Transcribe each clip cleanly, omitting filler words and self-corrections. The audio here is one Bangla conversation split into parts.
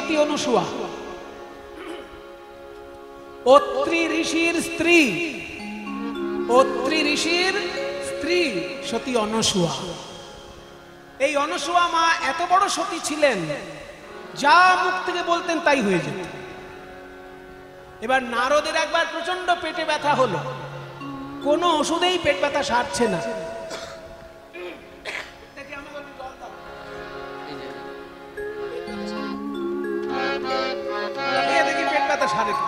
সতী অনুসূয়া, অত্রি ঋষির স্ত্রী, অত্রি ঋষির স্ত্রী সতী অনুসূয়া। এই অনুসূয়া মা এত বড় সতী ছিলেন, যা মুখ থেকে বলতেন তাই হয়ে যেত। এবার নারদের একবার প্রচন্ড পেটে ব্যথা হলো, কোনো ওষুধেই পেট ব্যথা সারছে না। দেখি পেট ব্যথা সারে কি?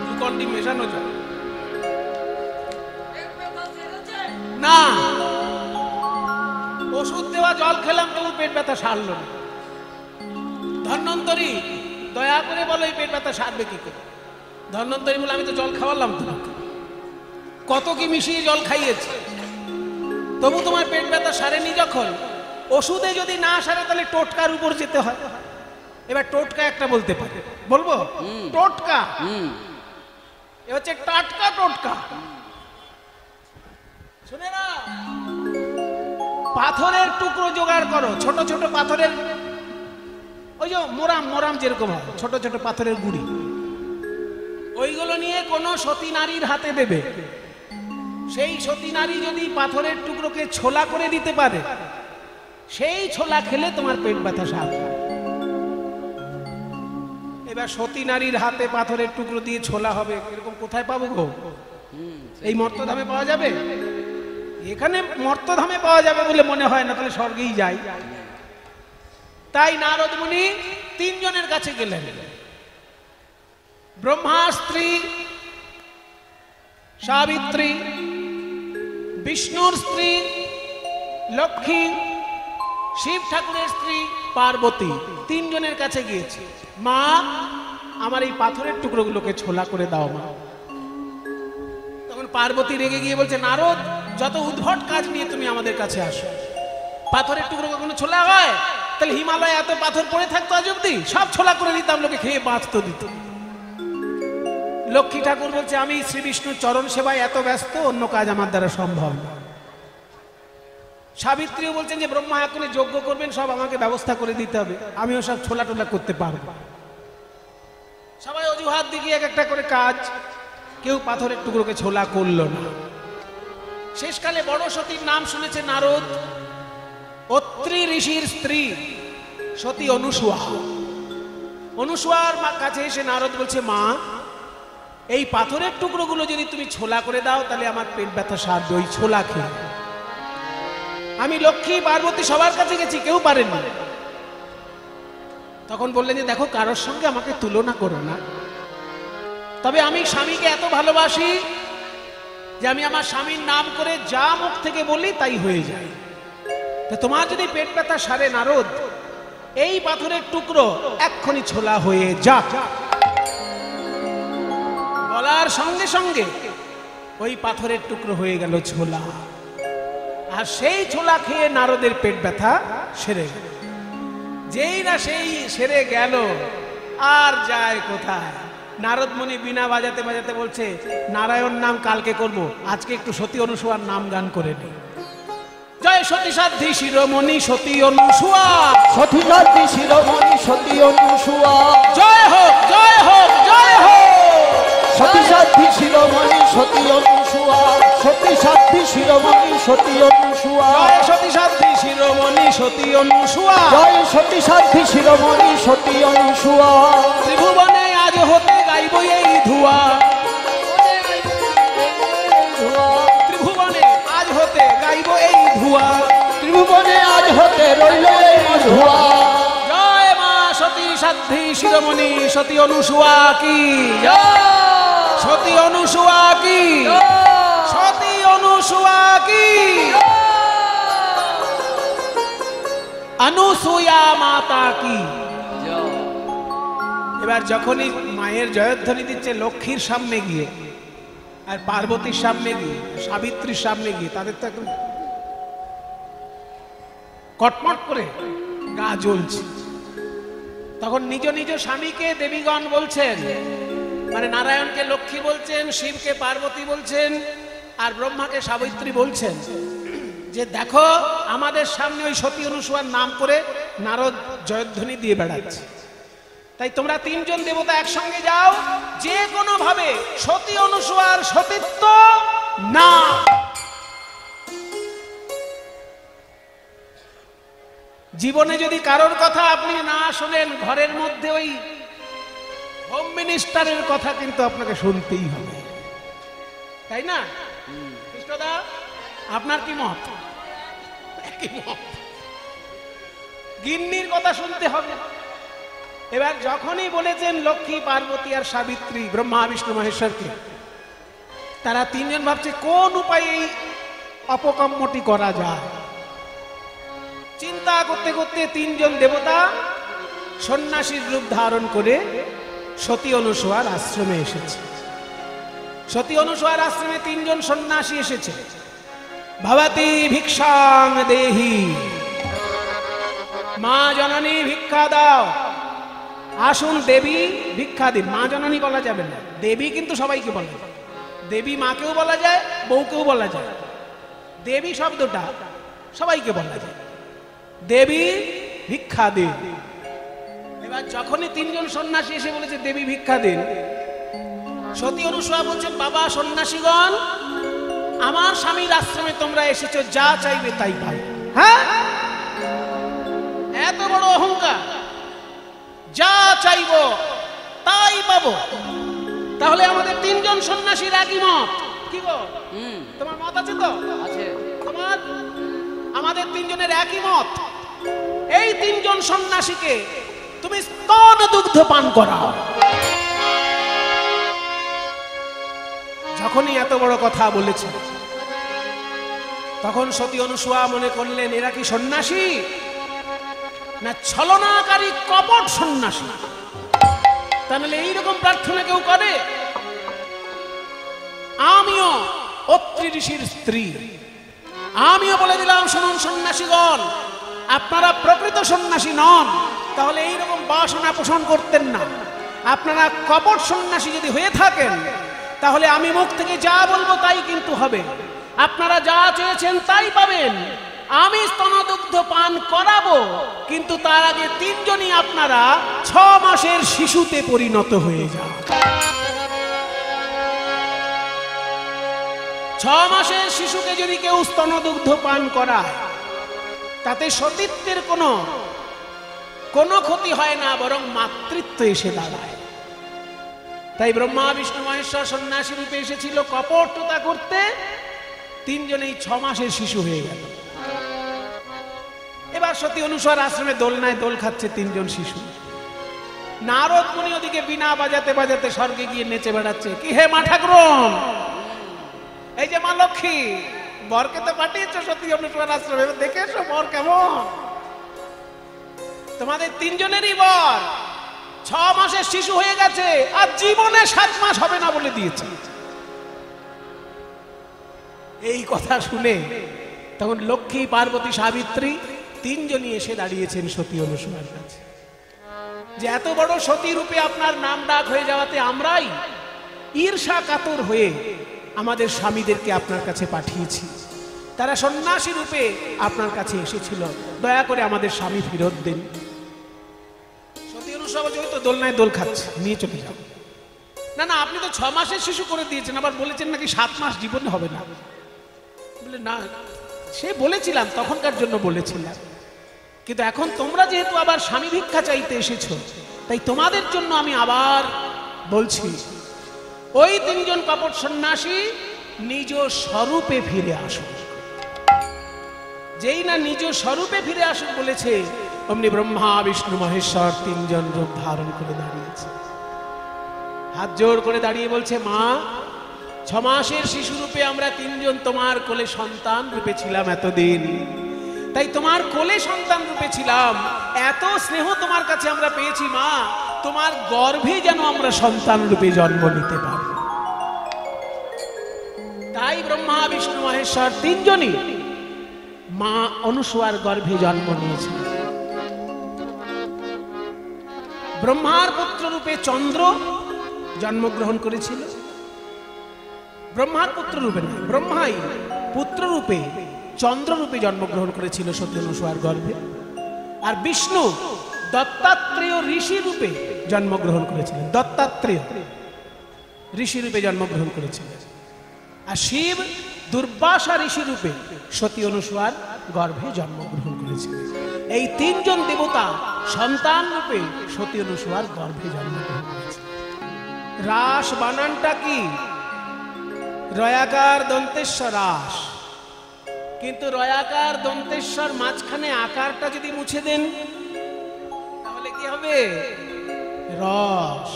গ্লুকন্ডি মেশানো যায় না, ওষুধ দেওয়া জল খেলাম তবু পেট ব্যথা সারল না। ধন্বন্তরী দয়া করে বলো এই পেট ব্যথা সারবে কি করে? ধন্বন্তরী বলে আমি তো জল খাওয়ালাম তোমাকে, কত কি মিশিয়ে জল খাইয়েছে, তবু তোমার পেট ব্যথা সারেনি। যখন ওষুধে যদি না সারে তাহলে টোটকার উপর যেতে হয়। এবার টোটকা একটা বলতে পারে, বলবো টোটকা, এ হচ্ছে টাটকা টোটকা। শুনে না, পাথরের টুকরো জোগাড় করো, ছোট ছোট পাথরের, ওই যে মোরাম মোরাম যেরকম হয়, ছোট ছোট পাথরের গুড়ি, ওইগুলো নিয়ে কোনো সতী নারীর হাতে দেবে। সেই সতী নারী যদি পাথরের টুকরোকে ছোলা করে দিতে পারে, সেই ছোলা খেলে তোমার পেট ব্যথা সারবে। এবার সতী নারীর হাতে পাথরের টুকরো দিয়ে ছোলা হবে, এরকম কোথায় পাবো গো? এই মর্তধামে পাওয়া যাবে? এখানে মর্তধামে পাওয়া যাবে বলে মনে হয় না, তাহলে স্বর্গেই যাই। তাই নারদ মুনি তিনজনের কাছে গেলেন, ব্রহ্মার স্ত্রী সাবিত্রী, বিষ্ণুর স্ত্রী লক্ষ্মী, শিব ঠাকুরের স্ত্রী পার্বতী, তিনজনের কাছে গিয়েছে। মা, আমার এই পাথরের টুকরোগুলোকে ছোলা করে দাও মা। তখন পার্বতী রেগে গিয়ে বলছে, নারদ, যত উদ্ভট কাজ নিয়ে তুমি আমাদের কাছে আসো, পাথরের টুকরো কখনো ছোলা হয়? তাহলে হিমালয়ে এত পাথর পড়ে থাকতো আজ অব্দি, সব ছোলা করে দিতাম, লোকে খেয়ে বাঁচতে দিত। লক্ষ্মী ঠাকুর বলছে, আমি শ্রী বিষ্ণুর চরণ সেবায় এত ব্যস্ত, অন্য কাজ আমার দ্বারা সম্ভব না। সাবিত্রীও বলছেন যে ব্রহ্মা এখনই যজ্ঞ করবেন, সব আমাকে ব্যবস্থা করে দিতে হবে, আমিও সব ছোলা টোলা করতে পারবো। সবাই অজুহাত দিকে এক একটা করে কাজ, কেউ পাথরের টুকরোকে ছোলা করলো না। শেষকালে বড় সতীর নাম শুনেছে নারদ, অত্রি ঋষির স্ত্রী সতী অনুসূয়া। অনুসূয়ার কাছে এসে নারদ বলছে, মা, এই পাথরের টুকরোগুলো যদি তুমি ছোলা করে দাও তাহলে আমার পেট ব্যথা সারবে ওই ছোলা খেয়ে। আমি লক্ষ্মী পার্বতী সবার কাছে গেছি, কেউ পারেনি। তখন বললেন যে দেখো, কারোর সঙ্গে আমাকে তুলনা করো না, তবে আমি স্বামীকে এত ভালোবাসি যে আমি আমার স্বামীর নাম করে যা মুখ থেকে বলি তাই হয়ে যায়। তো তোমার যদি পেট ব্যথা সারে নারদ, এই পাথরের টুকরো এক্ষুনি ছোলা হয়ে যাক। বলার সঙ্গে সঙ্গে ওই পাথরের টুকরো হয়ে গেল ছোলা, আর সেই ছোলা খেয়ে নারদের পেট ব্যথা সেরে গেল। যেই না সেই সেরে গেল, আর যায় কোথায়? নারদ মুনি বিনা বাজাতে বাজাতে বলছে, নারায়ণ নাম কালকে করব, আজকে একটু সতী অনুসূয়ার নাম গান করে নি। জয় সতী সাধ্বী শিরোমণি সতী অনুসূয়া, সতী সাধ্বী শিরোমণি সতী অনুসূয়া, জয় হোক জয় হোক জয় হোক। সতী সাধ্বী শিরোমণি সতী অনুসূয়া, সতী সাধ্বী শিরোমণি সতী অনুসূয়া, জয় সতী সাধ্বী শিরোমণি সতী অনুসূয়া, জয় সতী সাধ্বী শিরোমণি সতী অনুসূয়া। ত্রিভুবনে আজ হতে গাইব এই ধুয়া, ত্রিভুবনে আজ হতে গাইব এই ধুয়া, ত্রিভুবনে আজ হতে রইল এই ধুয়া। জয় মা সতী সাধ্বী শিরোমণি সতী অনুসূয়া কি জয়, সতী অনুসূয়া কি, সতী অনুসূয়া কি, অনুসূয়া মাতা কি। এবার যখনই মায়ের জয়ধ্বনি দিচ্ছে লক্ষ্মীর সামনে গিয়ে, আর পার্বতীর সামনে গিয়ে, সাবিত্রীর সামনে গিয়ে, তাদের তো একদম কটমট করে গা জ্বলছে। তখন নিজ নিজ স্বামীকে দেবীগণ বলছেন, মানে নারায়ণকে লক্ষ্মী বলছেন, শিবকে পার্বতী বলছেন, আর ব্রহ্মাকে সাবিত্রী বলছেন যে দেখো আমাদের সামনে ওই সতী অনুসূয়ার নাম করে নারদ জয়ধ্বনি দিয়ে বেড়াচ্ছে। তাই তোমরা তিনজন দেবতা একসঙ্গে যাও, যে কোনো ভাবে সতী অনুসূয়ার সতীত্ব না। জীবনে যদি কারোর কথা আপনি না শোনেন, ঘরের মধ্যে ওই হোম মিনিস্টারের কথা কিন্তু আপনাকে শুনতেই হবে, তাই না কৃষ্ণদা? আপনার কি মত? গিন্নির কথা শুনতে হবে। এবার যখনই বলেছেন লক্ষ্মী, পার্বতী আর সাবিত্রী, ব্রহ্মা বিষ্ণু মহেশ্বরকে, তারা তিনজন ভাবছে কোন উপায়ে এই অপকর্মটি করা যায়। চিন্তা করতে করতে তিনজন দেবতা সন্ন্যাসীর রূপ ধারণ করে সতী অনুসূয়ার আশ্রমে এসেছে। সতী অনুসূয়ার আশ্রমে তিনজন সন্ন্যাসী এসেছে। ভবতি ভিক্ষাং দেহি, মা জননী ভিক্ষা দাও। আসুন দেবী ভিক্ষা দিন। মা জননী বলা যাবে না, দেবী কিন্তু সবাইকে বলা যায়। দেবী মাকেও বলা যায়, বউকেও বলা যায়। দেবী শব্দটা সবাইকে বলা যায়। দেবী ভিক্ষা দিন। এবার যখনই তিনজন সন্ন্যাসী এসে বলেছে দেবী ভিক্ষা দিন, সতী অনুসূয়া বলছেন বাবা সন্ন্যাসীগণ, আমার স্বামীর আশ্রমে তোমরা এসেছো, যা চাইবে তাই পাবে। হ্যাঁ, এত বড় অহংকার, যা চাইব তাই পাবো। তাহলে আমাদের তিনজন সন্ন্যাসীর একই মত। কি গো, তোমার মত আছে তো? আছে। আমাদের তিনজনের একই মত। এই তিনজন সন্ন্যাসীকে তুমি স্তন দুগ্ধ পান করাও। যখনই এত বড় কথা বলেছে, তখন সতী অনুসূয়া মনে করলেন এরা কি সন্ন্যাসী না ছলনাকারী কপট সন্ন্যাসী? তাহলে এইরকম প্রার্থনা কেউ করে? আমিও অত্রি ঋষির স্ত্রী, আমিও বলে দিলাম শুনুন সন্ন্যাসীগণ, আপনারা প্রকৃত সন্ন্যাসী নন, তাহলে এইরকম বাসনা পোষণ করতেন না। আপনারা কপট সন্ন্যাসী যদি হয়ে থাকেন, তাহলে আমি মুখ থেকে যা বলবো তাই কিন্তু হবে। আপনারা যা চেয়েছেন তাই পাবেন। আমি স্তনদুগ্ধ পান করাবো, কিন্তু তার আগে তিনজনই আপনারা 6 মাসের শিশুতে পরিণত হয়ে যান। 6 মাসের শিশুকে যদি কেউ স্তনদুগ্ধ পান করায়, তাতে সতীত্বের কোনো ক্ষতি হয় না, বরং মাতৃত্ব এসে দাঁড়ায়। তাই ব্রহ্মা বিষ্ণু মহেশ্বর সন্ন্যাসী রূপে এসেছিল কপটতা করতে। তিনজনেই 6 মাসের শিশু হয়ে গেল। এবার সতী অনুসূয়ার আশ্রমে দোলনায় দোল খাচ্ছে তিনজন শিশু। নারদ মুনি ওদিকে বিনা বাজাতে বাজাতে স্বর্গে গিয়ে নেচে বেড়াচ্ছে। কি হে মা ঠাকুরন, এই যে মা লক্ষ্মী, বরকে তো পাঠিয়েছো সতী অনুসূয়ার আশ্রমে, দেখে এসো বর কেমন। তোমাদের তিনজনেরই বর 6 মাসের শিশু হয়ে গেছে, আর জীবনে 7 মাস হবে না বলে দিয়েছে। এই কথা শুনে তখন লক্ষ্মী, পার্বতী, সাবিত্রী তিনজনই এসে দাঁড়িয়েছেন সতী অনুসূয়ার কাছে, যে এত বড় সতী রূপে আপনার নাম ডাক হয়ে যাওয়াতে আমরাই ঈর্ষা কাতর হয়ে আমাদের স্বামীদেরকে আপনার কাছে পাঠিয়েছি। তারা সন্ন্যাসী রূপে আপনার কাছে এসেছিল, দয়া করে আমাদের স্বামী ফেরত দিন। সতী অনুসূয়া তো দোলনায় দোল খাচ্ছে, নিয়ে চলে যাও। না না, আপনি তো 6 মাসের শিশু করে দিয়েছেন, আবার বলেছেন নাকি 7 মাস জীবনে হবে না। বলে না, সে বলেছিলাম, তখনকার জন্য বলেছিলাম, কিন্তু এখন তোমরা যেহেতু আবার স্বামী ভিক্ষা চাইতে এসেছো, তাই তোমাদের জন্য আমি আবার বলছি, ওই তিনজন কপট সন্ন্যাসী নিজ স্বরূপে ফিরে আসুক। যেই না নিজ স্বরূপে ফিরে আসুক বলেছে, অমনি ব্রহ্মা বিষ্ণু মহেশ্বর তিনজন রূপ ধারণ করে দাঁড়িয়েছে। হাত জোর করে দাঁড়িয়ে বলছে, মা 6 মাসের শিশু রূপে আমরা তিনজন তোমার কোলে সন্তান রূপে ছিলাম এতদিন, তাই তোমার কোলে সন্তান রূপে ছিলাম, এত স্নেহ তোমার কাছে আমরা পেয়েছি মা, তোমার গর্ভে যেন আমরা সন্তান রূপে জন্ম নিতে পারি। তাই ব্রহ্মা বিষ্ণু মহেশ্বর তিনজনই মা অনুসূয়ার গর্ভে জন্ম নিয়েছিল। ব্রহ্মার পুত্র রূপে চন্দ্র, জন্মগ্রহণ করেছিল? ব্রহ্মার পুত্র রূপে না, ব্রহ্মাই পুত্র রূপে চন্দ্র রূপে জন্মগ্রহণ করেছিল সতী অনুসূয়ার গর্ভে। আর বিষ্ণু দত্তাত্রেয় ঋষি রূপে জন্মগ্রহণ করেছিলেন, দত্তাত্রেয় ঋষি রূপে জন্মগ্রহণ করেছিলেন। আর শিব দুর্বাসা ঋষি রূপে সতী অনুসূয়ার গর্ভে জন্মগ্রহণ করেছিলেন। এই তিনজন দেবতা সন্তান রূপে সতী অনুসূয়ার গর্ভে জন্মগ্রহণ করেছিলেন। রাস বানানটা কি? রয়াকার দন্তেশ্বর রাস, কিন্তু রয়াকার দন্তেশ্বর মাঝখানে আকারটা যদি মুছে দেন তাহলে কি হবে? রস।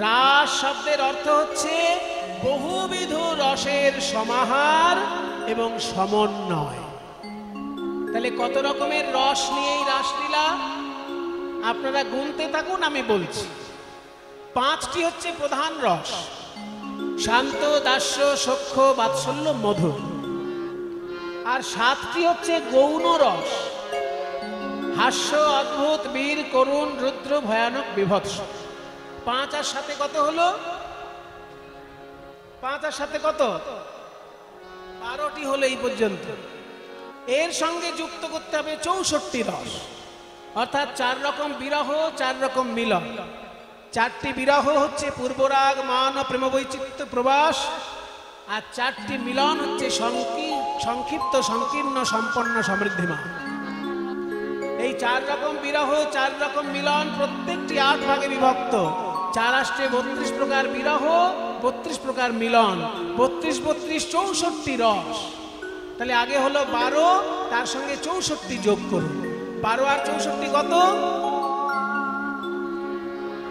রাস শব্দের অর্থ হচ্ছে বহুবিধ রসের সমাহার এবং সমন্বয়। তাহলে কত রকমের রস নিয়ে এই রাসলীলা? আপনারা গুনতে থাকুন, আমি বলছি। 5টি হচ্ছে প্রধান রস: শান্ত, দাস্য, সখ্য, বাৎসল্য, মধুর। আর 7টি হচ্ছে গৌণ রস: হাস্য, অদ্ভুত, বীর, করুণ, রুদ্র, ভয়ানক, বিভৎস। 5 আর 7 কত হলো? 5 আর 7 কত? 12টি হলো এই পর্যন্ত। এর সঙ্গে যুক্ত করতে হবে 64টি রস, অর্থাৎ 4 রকম বিরহ, 4 রকম মিলন। 4টি বিরহ হচ্ছে পূর্বরাগ, মান ও প্রেম বৈচিত্র্য প্রবাস। আর 4টি মিলন হচ্ছে সংক্ষিপ্ত, সংকীর্ণ, সম্পন্ন, সমৃদ্ধিমান। এই 4 রকম বিরহ, 4 রকম মিলন, প্রত্যেকটি 8 ভাগে বিভক্ত। 4 আষ্টে 32 প্রকার বিরহ, 32 প্রকার মিলন, 32 32 64টি রস। তাহলে আগে হলো 12, তার সঙ্গে 64টি যোগ করুন। 12 আর 64 কত?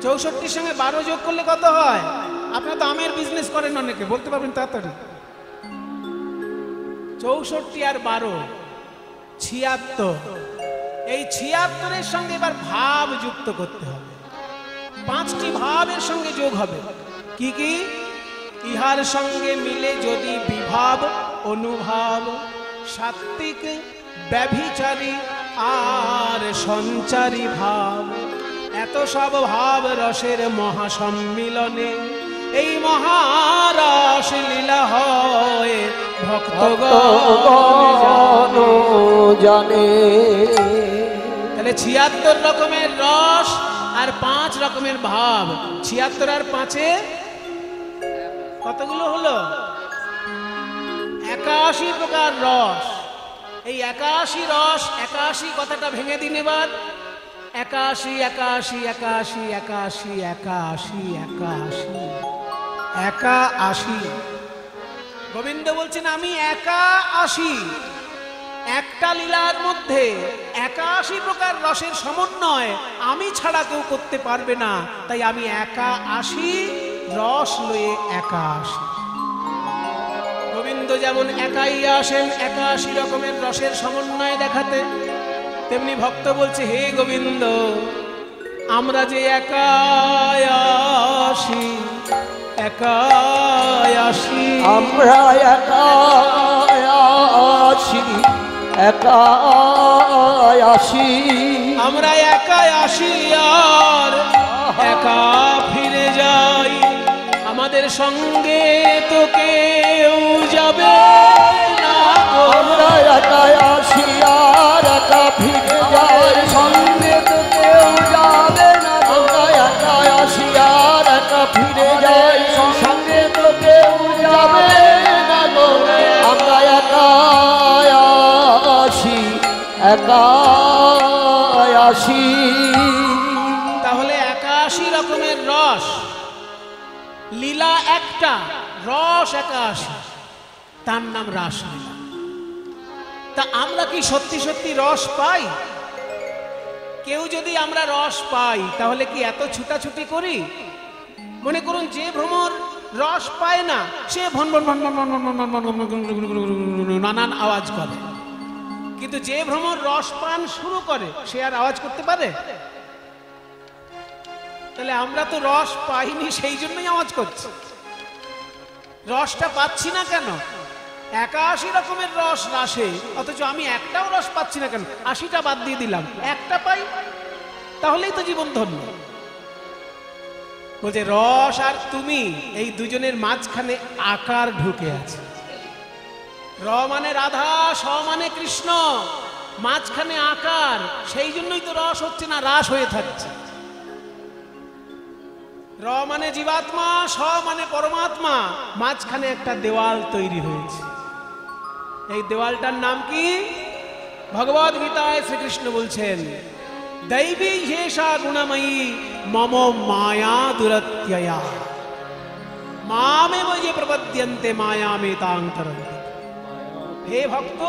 64টির সঙ্গে 12 যোগ করলে কত হয়? আপনারা তো আমের বিজনেস করেন, অনেকে বলতে পারবেন তাড়াতাড়ি। 64 আর 12 76। এই 76-এর সঙ্গে এবার ভাব যুক্ত করতে হবে। 5টি ভাবের সঙ্গে যোগ হবে। কি কি? ইহার সঙ্গে মিলে যদি বিভাব, অনুভাব, সাত্ত্বিক, ব্যভিচারী আর সঞ্চারী ভাব, এত সব ভাব রসের মহাসম্মিলনে এই মহারস লীলা হয় ভক্তগণ জানে। তাহলে 76 রকমের রস আর 5 রকমের ভাব। 76 আর 5-এ কতগুলো হলো? 81 প্রকার রস। এই 81 রস, 81 কথাটা ভেঙে দিন এবার। 81 81 81 81 81 81। গোবিন্দ বলছেন আমি একা আসি। একটা লীলার মধ্যে 81 প্রকার রসের সমন্বয় আমি ছাড়া কেউ করতে পারবে না। তাই আমি একা আসি, রস লয়ে একা আসি। গোবিন্দ যেমন একাই আসেন 81 রকমের রসের সমন্বয় দেখাতে, তেমনি ভক্ত বলছে হে গোবিন্দ আমরা যে একাই আসি, একাই আসি, আমরা একাই আসি, একাই আসি, আমরা একাই আসি আর একা ফিরে যাই। আমাদের সঙ্গে তো কেউ যাবে না। আমরা একাই আসি আর একা ফিরে যাই, সঙ্গে তো কেউ যাবে না। আমরা একাই আসি আর একা ফিরে যাই, সঙ্গে তো কেউ যাবে না গো। আমরা একাই আসি, একাই আসি। তাহলে 81 রকমের রস, লীলা একটা, রস 81, তার নাম রাসলীলা। তা আমরা কি সত্যি সত্যি রস পাই? কেউ যদি আমরা রস পাই তাহলে কি এত ছুটাছুটি করি? মনে করুন যে ভ্রমর রস পায় না সে ভন ভন ভন ভন ভন ভন ভন ভন ভন নানান আওয়াজ করে, কিন্তু যে ভ্রমর রস পান শুরু করে সে আর আওয়াজ করতে পারে? তাহলে আমরা তো রস পাইনি, সেই জন্যই আওয়াজ করছি। রসটা পাচ্ছি না কেন? 81 রকমের রস রাসে, অথচ আমি একটাও রস পাচ্ছি না কেন? 80টা বাদ দিয়ে দিলাম, একটা পাই, তাহলেই তো জীবন ধন্য। বলছে রস আর তুমি এই দুজনের মাঝখানে আকার ঢুকে আছে। র মানে রাধা, স মানে কৃষ্ণ, মাঝখানে আকার, সেই জন্যই তো রস হচ্ছে না, রাস হয়ে থাকছে। র মানে জীবাত্মা, স মানে পরমাত্মা, মাঝখানে একটা দেওয়াল তৈরি হয়েছে। এই দেওয়ালটার নাম কি? ভগবদ গীতায় শ্রীকৃষ্ণ বলছেন দৈবী হেষা গুণময়ী মম মায়া দুরত্যয়া মামেব যে প্রপদ্যন্তে মায়ামে তাং তরন্তি। হে ভক্ত,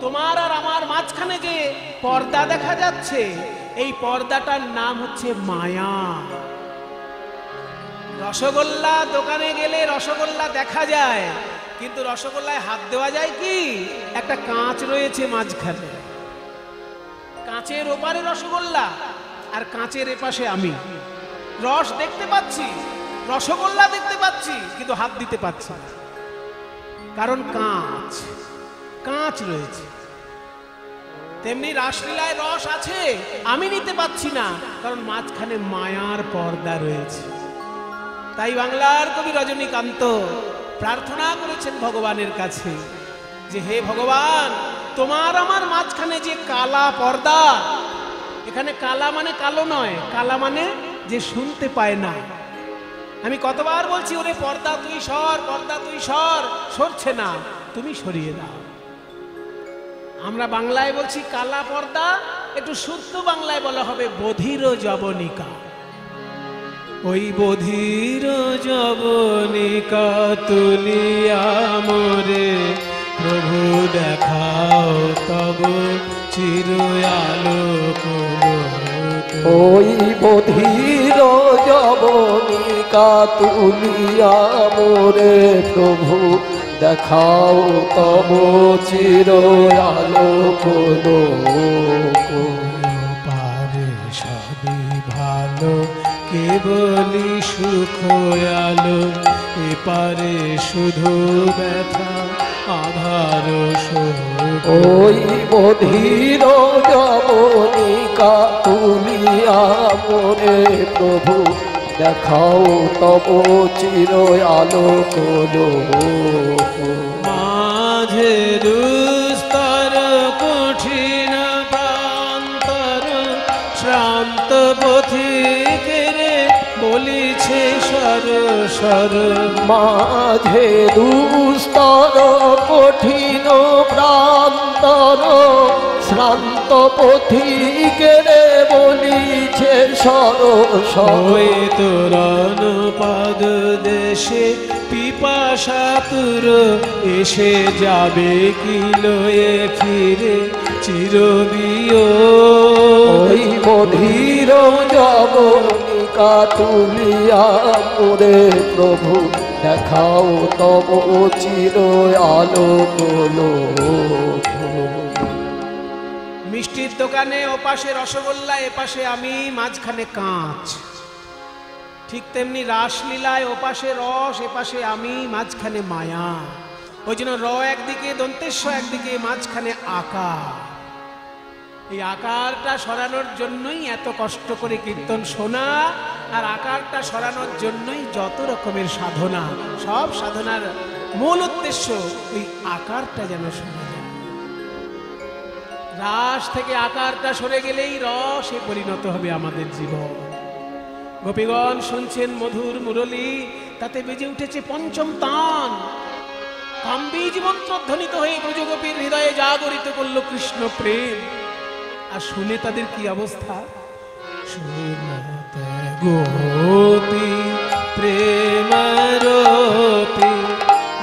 তোমার আর আমার মাঝখানে যে পর্দা দেখা যাচ্ছে, এই পর্দাটার নাম হচ্ছে মায়া। রসগোল্লা দোকানে গেলে রসগোল্লা দেখা যায়, কিন্তু রসগোল্লায় হাত দেওয়া যায় কি? একটা কাঁচ রয়েছে মাঝখানে, কাঁচের ওপারে রসগোল্লা আর কাঁচের এপাশে আমি। রস দেখতে পাচ্ছি, রসগোল্লা দেখতে পাচ্ছি, কিন্তু হাত দিতে পারছি না, কারণ কাঁচ কাঁচ রয়েছে। তেমনি রাসলীলায় রস আছে, আমি নিতে পাচ্ছি না, কারণ মাঝখানে মায়ার পর্দা রয়েছে। তাই বাংলার কবি রজনীকান্ত প্রার্থনা করেছেন ভগবানের কাছে যে হে ভগবান, তোমার আমার মাঝখানে যে কালা পর্দা, এখানে কালা মানে কালো নয়, কালা মানে যে শুনতে পায় না। আমি কতবার বলছি ওরে পর্দা তুই সর, পর্দা তুই সর, সরছে না, তুমি সরিয়ে দাও। আমরা বাংলায় বলছি কালা পর্দা, একটু শুদ্ধ বাংলায় বলা হবে বধির যবনিকা। ওই বধির যবনিকা তুলিয়া মোরে প্রভু দেখাও তব চির আলোক। ওই বধির যবনিকা তুলিয়া মোরে প্রভু দেখাও তব চির আলোক। পারে সবই ভালো কেবলই সুখ আলো, এপারে শুধু ব্যথা আধার শোক। ওই বধির যবনিকা তুলিয়া মোরে প্রভু দেখাও তব চির আলোক। মাঝে দুস্তর কঠিন প্রান্তর শ্রান্ত পথিকের বলিছে সর সর। মাঝে দুস্তর কঠিন প্রান্তর শ্রান্ত পথিকের বলিছে সর সর। তোরণ পদ দেশে পিপাসাতুর এসে যাবে কি লয়ে ফিরে চিরবিয়। ওই বধির যবনিকা তুলিয়া মোরে প্রভু দেখাও তব চির আলোক। মিষ্টির দোকানে ওপাশে রসগোল্লা, এপাশে আমি, মাঝখানে কাঁচ। ঠিক তেমনি রাসলীলায় ওপাশে রস, এপাশে আমি, মাঝখানে মায়া। ওই জন্য র একদিকে, দন্তেশ্ব একদিকে, মাঝখানে আকার। এই আকারটা সরানোর জন্যই এত কষ্ট করে কীর্তন শোনা, আর আকারটা সরানোর জন্যই যত রকমের সাধনা। সব সাধনার মূল উদ্দেশ্য ওই আকারটা যেন শোনা যায়। রাস থেকে আকারটা সরে গেলেই রসে পরিণত হবে আমাদের জীবন। গোপীগণ শুনছেন মধুর মুরলী, তাতে বেজে উঠেছে পঞ্চম তান। কামবীজ মন্ত্র ধ্বনিত হয়ে ব্রজগোপীর হৃদয়ে জাগরিত করল কৃষ্ণ প্রেম। আর শুনে তাদের কি অবস্থা? শুনতে গোপী প্রেমরূপী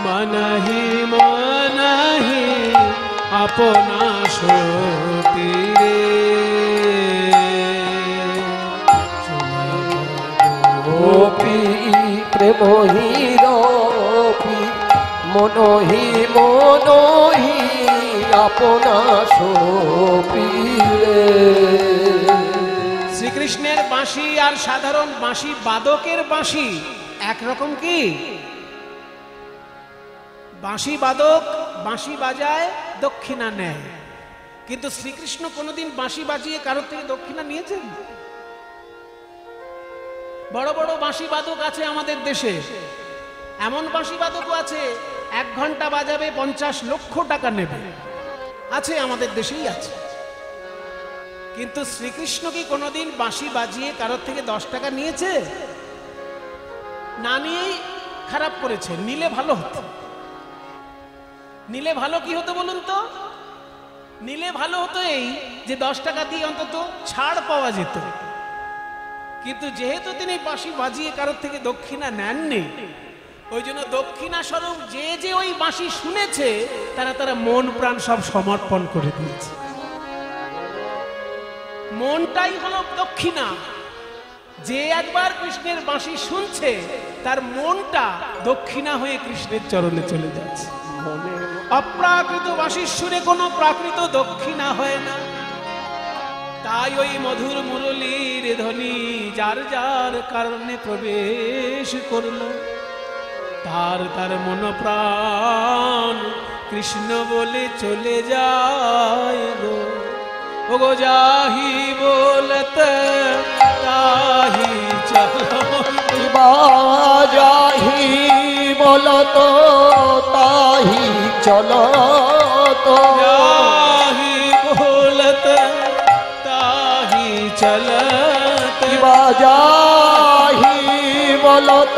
মনহি মনহি আপনা সতী রে। গোপী প্রেমহীরপি মনহি মনহি আপনা সপি রে। শ্রীকৃষ্ণের বাঁশি আর সাধারণ বাঁশি বাদকের বাঁশি একরকম কি? বাঁশি বাদক বাঁশি বাজায়, দক্ষিণা নেয়, কিন্তু শ্রীকৃষ্ণ কোনোদিন বাঁশি বাজিয়ে কারোর থেকে দক্ষিণা নিয়েছেন? বড় বড় বাঁশি বাদক আছে আমাদের দেশে, এমন বাঁশি বাদকও আছে 1 ঘন্টা বাজাবে 50 লক্ষ টাকা নেবে, আছে আমাদের দেশেই আছে। কিন্তু শ্রীকৃষ্ণ কি কোনোদিন বাঁশি বাজিয়ে কারোর থেকে 10 টাকা নিয়েছে? না নিয়েই খারাপ করেছে। নিলে ভালো হতো। নিলে ভালো কি হতো বলুন তো? নিলে ভালো হতো এই যে 10 টাকা দিয়ে অন্তত ছাড় পাওয়া যেত। কিন্তু যেহেতু তিনি বাঁশি বাজিয়ে কারোর থেকে দক্ষিণা নেননি, ওই জন্য দক্ষিণা স্বরূপ যে যে ওই বাঁশি শুনেছে তারা মন প্রাণ সব সমর্পণ করে দিয়েছে। মনটাই হলো দক্ষিণা। যে একবার কৃষ্ণের বাঁশি শুনছে তার মনটা দক্ষিণা হয়ে কৃষ্ণের চরণে চলে যাচ্ছে। অপ্রাকৃত বাঁশির সুরে কোনো প্রাকৃত দক্ষিণা হয় না। তাই ওই মধুর মুরলীর ধ্বনি যার যার কারণে প্রবেশ করলো, তার মন প্রাণ কৃষ্ণ বলে চলে যায় গো। ও গো যাহি বলতে তাহি চলো, যাহি বলত তাহি চলো, যাহি বলতে তাহি চলত, যাহি বলত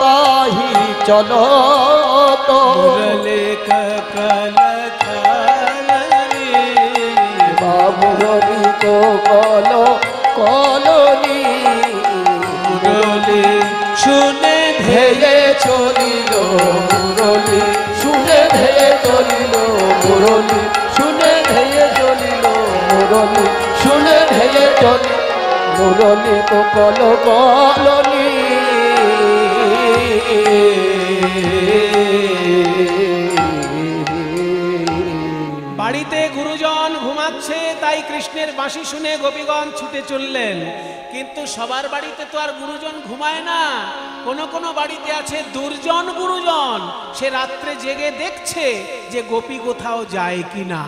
তাহি চলো, Murali Cockle খালনি, Murali call colony, Murali শুনে ধেয়ে চলিল, মুরলি শুনে ধেয়ে চলিল, মুরলি শুনে ধেয়ে চলিল, মুরলি শুনে ধেয়ে চলিল, মুরলি কল কলনি। বাড়িতে গুরুজন ঘুমাচ্ছে, তাই কৃষ্ণের বাঁশি শুনে গোপীগণ ছুটে চললেন। কিন্তু সবার বাড়িতে তো আর গুরুজন ঘুমায় না। কোন কোন বাড়িতে আছে দুর্জন গুরুজন, সে রাত্রে জেগে দেখছে যে গোপী কোথাও যায় কিনা।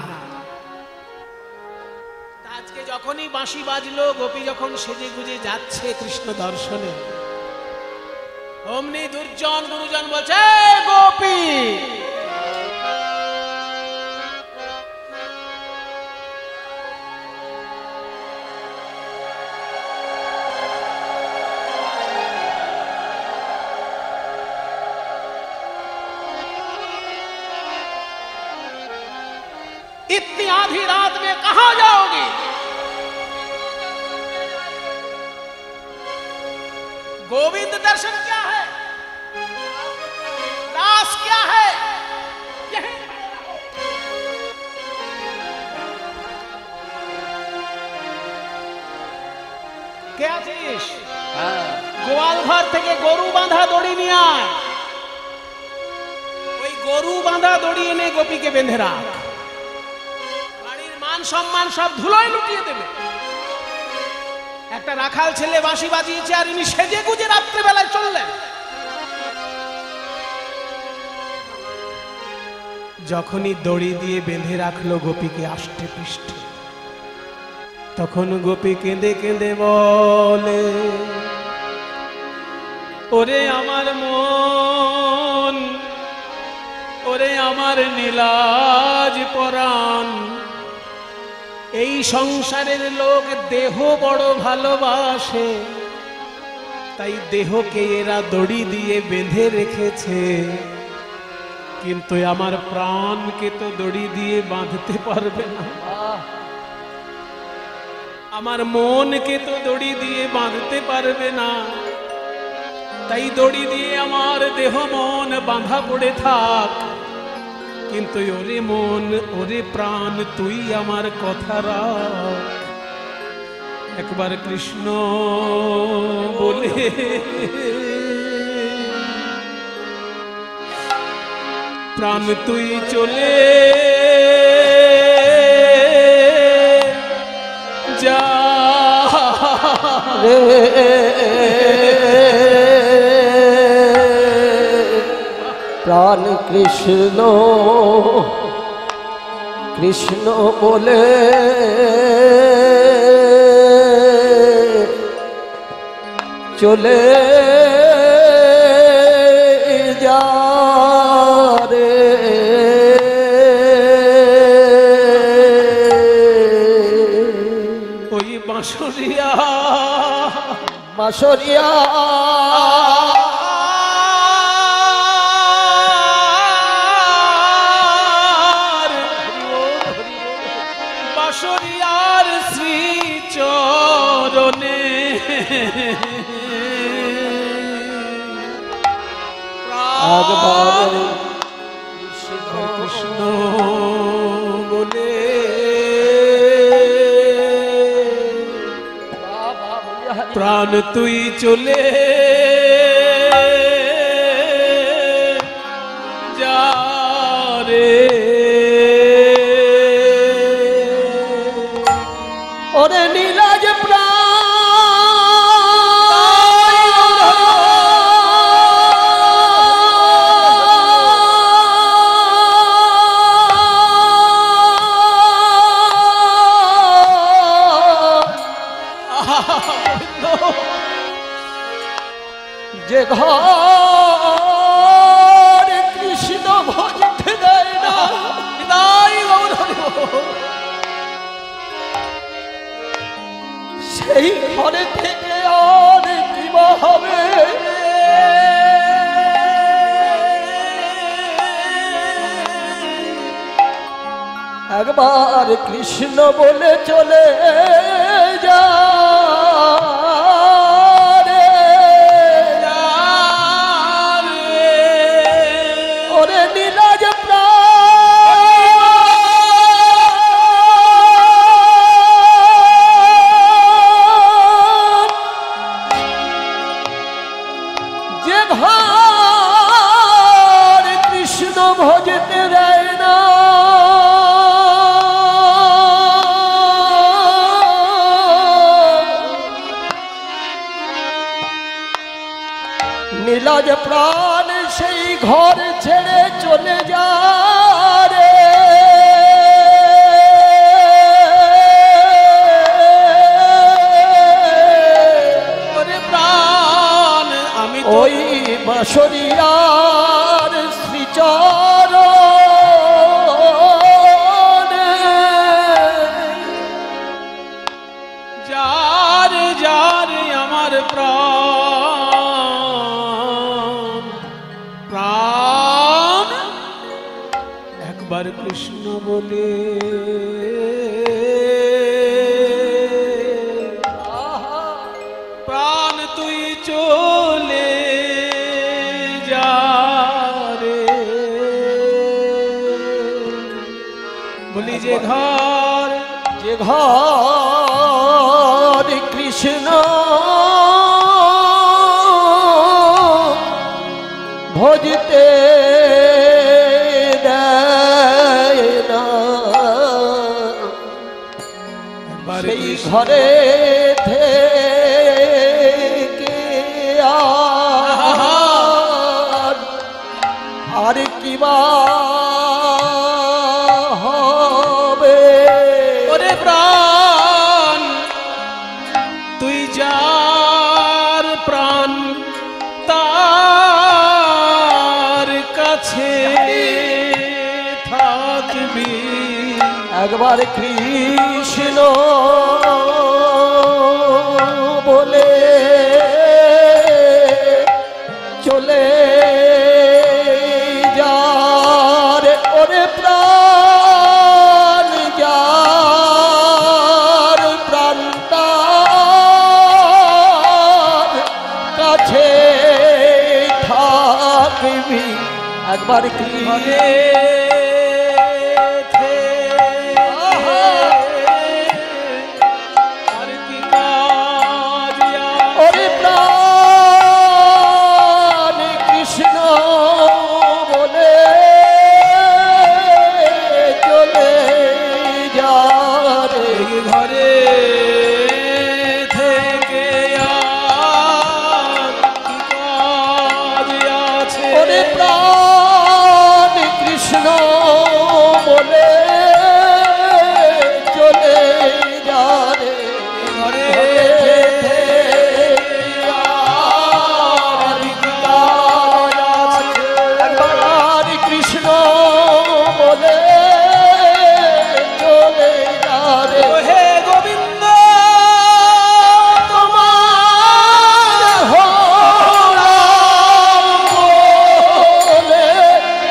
আজকে যখনই বাঁশি বাজলো, গোপী যখন সেজে গুজে যাচ্ছে কৃষ্ণ দর্শনে, অমনি দুর্জন গুরুজন বলছে, গোপী इतनी आधी रात में कहां जाओगी? गोविंद दर्शन क्या है, दास क्या है, यही क्या चीज? গোয়াল ঘর থেকে গরু বাঁধা দড়ি নিয়ে আয়, ওই গরু বাঁধা দড়ি এনে গোপীকে বেঁধে রাখ, সম্মান সব ধুলোয় লুটিয়ে দেবে। একটা রাখাল ছেলে বাঁশি বাজিয়েছে আর ইনি সেজে গুজে রাত্রে বেলায় চললেন। যখনই দড়ি দিয়ে বেঁধে রাখলো গোপীকে আষ্টে পৃষ্ঠে, তখন গোপী কেঁদে কেঁদে বলে, ওরে আমার মন, ওরে আমার নীলাজ পরাণ, এই সংসারের লোক দেহ বড় ভালোবাসে, তাই দেহকে এরা দড়ি দিয়ে বেঁধে রেখেছে, কিন্তু আমার প্রাণকে তো দড়ি দিয়ে বাঁধতে পারবে না, আমার মনকে তো দড়ি দিয়ে বাঁধতে পারবে না, তাই দড়ি দিয়ে আমার দেহ মন বাঁধা পড়ে থাক, কিন্তু ওরে মন, ওরে প্রাণ, তুই আমার কথা রাখ। একবার কৃষ্ণ বলে প্রাণ তুই চলে যা রে, প্রাণ কৃষ্ণ কৃষ্ণ বলে চলে যা রে ওই বাঁশরিয়া বাঁশরিয়া বাঁশরিয়ার শ্রী চরণে একবার কৃষ্ণ বলে প্রাণ তুই চলে যা রে ওরে নীলাজ যে ঘর কৃষ্ণ ভজতে দেয় না সেই ঘরে থেকে আর কি হবে একবার কৃষ্ণ বলে চলে যা ভজতে দেয় না নীলাজ প্রাণ সেই ঘর ছেড়ে চলে যা রে প্রাণ আমি ওই বাঁশরিয়ার শ্রীচরণ যার যার আমার প্রাণ প্রাণ একবার কৃষ্ণ বলে প্রাণ তুই চলে যা রে বলি যে ঘর কৃষ্ণ ভজতে দেয় না সেই ঘরে থেকে আর কি বা হবে ওরে প্রাণ তুই যার প্রাণ তার কাছে থাকবি একবার কৃষ্ণ বলে চলে যার ওরে প্রাণ যার প্রাণটার কাছে থাকবি একবার কৃষ্ণ কৃষ্ণ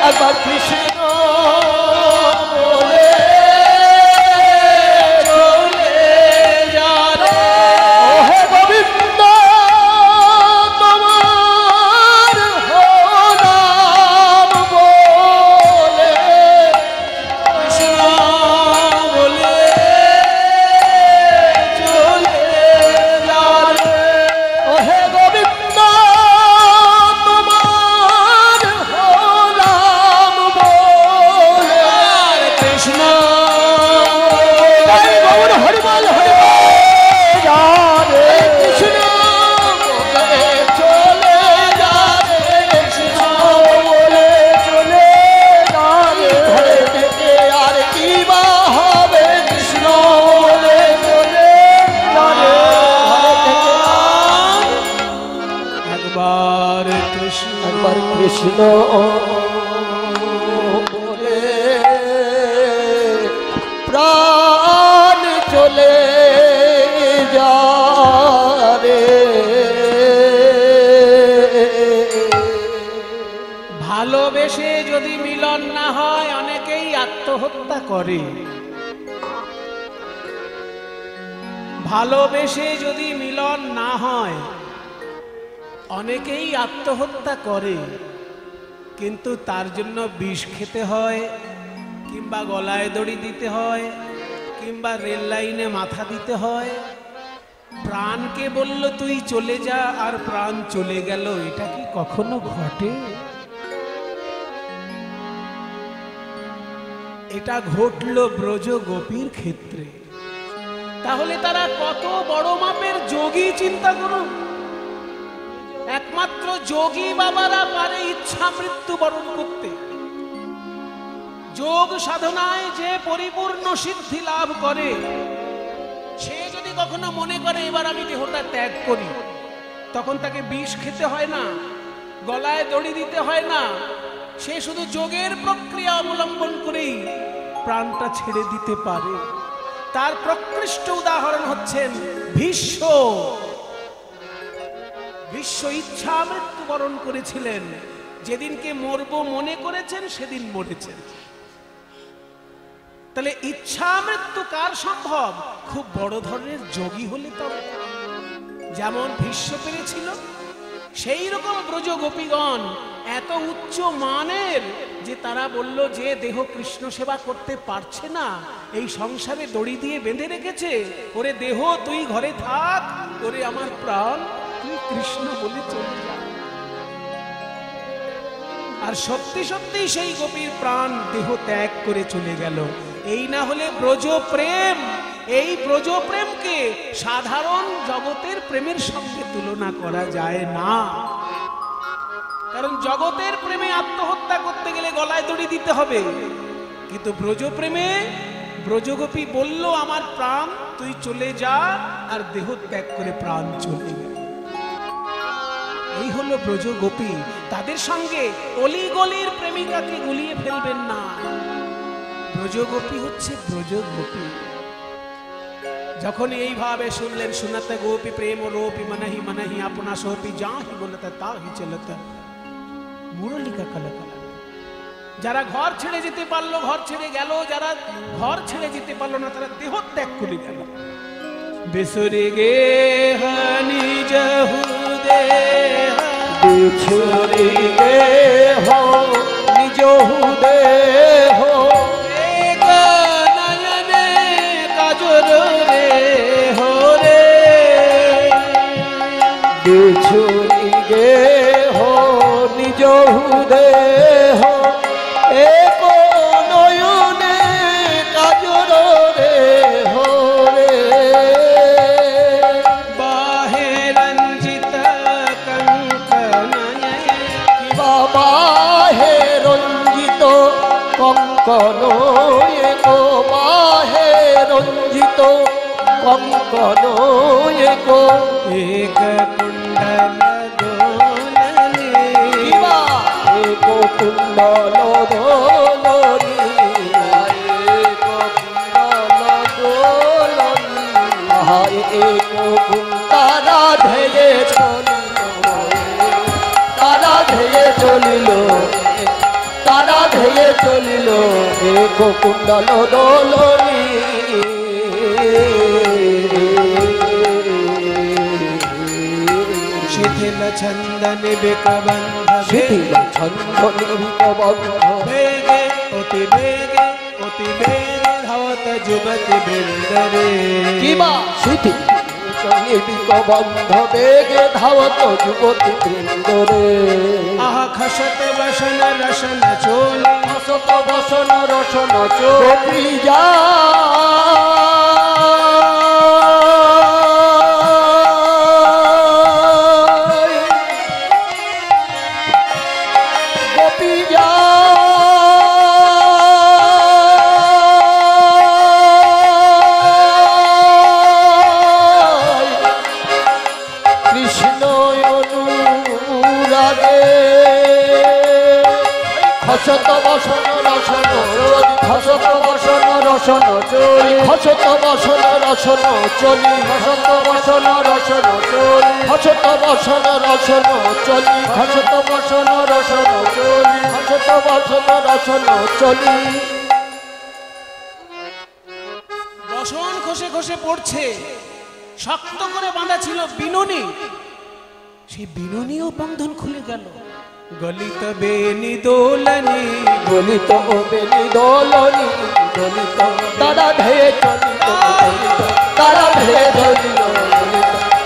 একবার কৃষ্ণ বলে চলে যা রে। ওহে গোবিন্দ তোমার নাম বলে কৃষ্ণ বলে চলে যা রে। ওহে গোবিন্দ তোমার নাম বলে কৃষ্ণ জয় গৌর হরিবল হরিবল যা রে। কৃষ্ণ বলে চলে যা রে। কৃষ্ণ বলে চলে যা রে। ঘরে থেকে আর কি বা হবে কৃষ্ণ বলে চলে যা রে। ঘরে থেকে একবার কৃষ্ণ একবার কৃষ্ণ বলে প্রাণ চলে যা রে। ভালোবেসে যদি মিলন না হয় অনেকেই আত্মহত্যা করে। ভালোবেসে যদি মিলন না হয় অনেকেই আত্মহত্যা করে, কিন্তু তার জন্য বিষ খেতে হয়, কিংবা গলায় দড়ি দিতে হয়, কিংবা রেল লাইনে মাথা দিতে হয়। প্রাণকে বলল তুই চলে যা, আর প্রাণ চলে গেল। এটা কি কখনো ঘটে? এটা ঘটলো ব্রজ গোপীর ক্ষেত্রে। তাহলে তারা কত বড় মাপের যোগী চিন্তা করুন। একমাত্র যোগী বাবারা পারে ইচ্ছা মৃত্যু বরণ করতে। যোগ সাধনায় যে পরিপূর্ণ সিদ্ধি লাভ করে, সে যদি কখনো মনে করে এবার আমি দেহটা ত্যাগ করি, তখন তাকে বিষ খেতে হয় না, গলায় দড়ি দিতে হয় না। সে শুধু যোগের প্রক্রিয়া অবলম্বন করেই প্রাণটা ছেড়ে দিতে পারে। তার প্রকৃষ্ট উদাহরণ হচ্ছেন ভীষ্ম। ভীষ্ম ইচ্ছা মৃত্যুবরণ করেছিলেন। যেদিনকে মরব মনে করেছেন সেদিন মরেছেন। তাহলে ইচ্ছা মৃত্যু কার সম্ভব? খুব বড় ধরনের যোগী হলে তবে। যেমন ভীষ্ম পেরেছিল, সেই রকম ব্রজ গোপীগণ এত উচ্চ মানের যে তারা বলল যে দেহ কৃষ্ণ সেবা করতে পারছে না, এই সংসারে দড়ি দিয়ে বেঁধে রেখেছে, ওরে দেহ তুই ঘরে থাক, ওরে আমার প্রাণ তুই কৃষ্ণ বলে চলে যা। আর সত্যি সত্যি সেই গোপীর প্রাণ দেহ ত্যাগ করে চলে গেল। এই না হলে ব্রজ প্রেম, এই ব্রজ প্রেমকে সাধারণ জগতের প্রেমের সঙ্গে তুলনা করা যায় না। কারণ জগতের প্রেমে আত্মহত্যা করতে গেলে গলায় দড়ি দিতে হবে, কিন্তু ব্রজ প্রেমে ব্রজগোপী বলল আমার প্রাণ তুই চলে যা, আর দেহ ত্যাগ করে প্রাণ চলে গেল। এই হলো ব্রজ গোপী। তাদের সঙ্গে অলিগলির প্রেমিকাকে গুলিয়ে ফেলবেন না। ব্রজ গোপী হচ্ছে ব্রজ গোপী। যখন এইভাবে শুনলেন শুনতে গোপী প্রেম রূপী মনহি মনহি আপনা সোপি যাহি বলতে তাহি চলতে মুরলিকা কলকল। যারা ঘর ছেড়ে যেতে পারলো ঘর ছেড়ে গেল, যারা ঘর ছেড়ে যেতে পারলো না তারা দেহ ত্যাগ করে গেল। বিসুরি গে নিজ দেহ, বিছুরি গে হো নিজ দেহ, এক নয়নে কাজর রে হো রে। বিছুরি গে হো নিজ দেহ, এক নয়নে কাজর রে হো রে। বাহে রঞ্জিত কঙ্কনয়ে, বাবা হে রঞ্জিত কঙ্কন গো, বাহে রঞ্জিত কঙ্কন গো, এক কুণ্ডল দোলনে, এক কুণ্ডল দোলনি, এক কুণ্ডল দোলনি, এক তারা ধেয়ে চলিল, তারা ধেয়ে চলিল, তারা চলিল দেখো কুণ্ডল দোলনি শিথিল ছন্দ নিবিক বন্ধ শিথিল ছন্দ নিবিক বন্ধ বেগে অতি ধাবত যুবতী বৃন্দরে কিবা শিথিল নিবিক বন্ধ বেগে ধাবত যুবতী বৃন্দরে আহা খসত বসন রসন চোলি খসত বসন রসন চোলি যা খসত বসন রসন খসত বসন রসন চলি খসত বসন রসন চলি খসত বসন রসন চলি খসত বসন রসন চলি খসত বসন রসন চলি খসত বসন রসন চলি বসন খসে খসে পড়ছে শক্ত করে বাঁধা ছিল বিনুনি সেই বিনুনিও বন্ধন খুলে গেল গলিত বেনি দোলনি গলিত বেনি দোলনি গলিত তারা ধেয়ে চলিল তারা ধেয়ে চলিল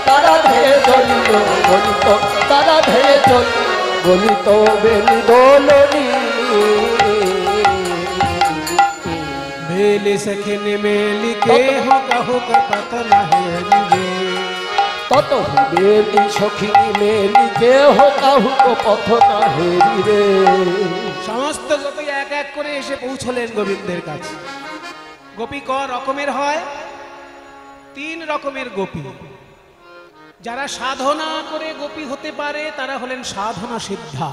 তারা ধেয়ে চলিল গলিত তারা ধেয়ে চলিল গলিত বেনি দোলনি मेली सखिन मेली के हो कहू कपत नहेरी তত মেলি সখিনী মেলি কে হো কাহু পথ না হেরি রে সমস্ত গোপী এক এক করে এসে পৌঁছলেন গোবিন্দের কাছে গোপী ক রকমের হয় তিন রকমের গোপী যারা সাধনা করে গোপী হতে পারে তারা হলেন সাধনা সিদ্ধা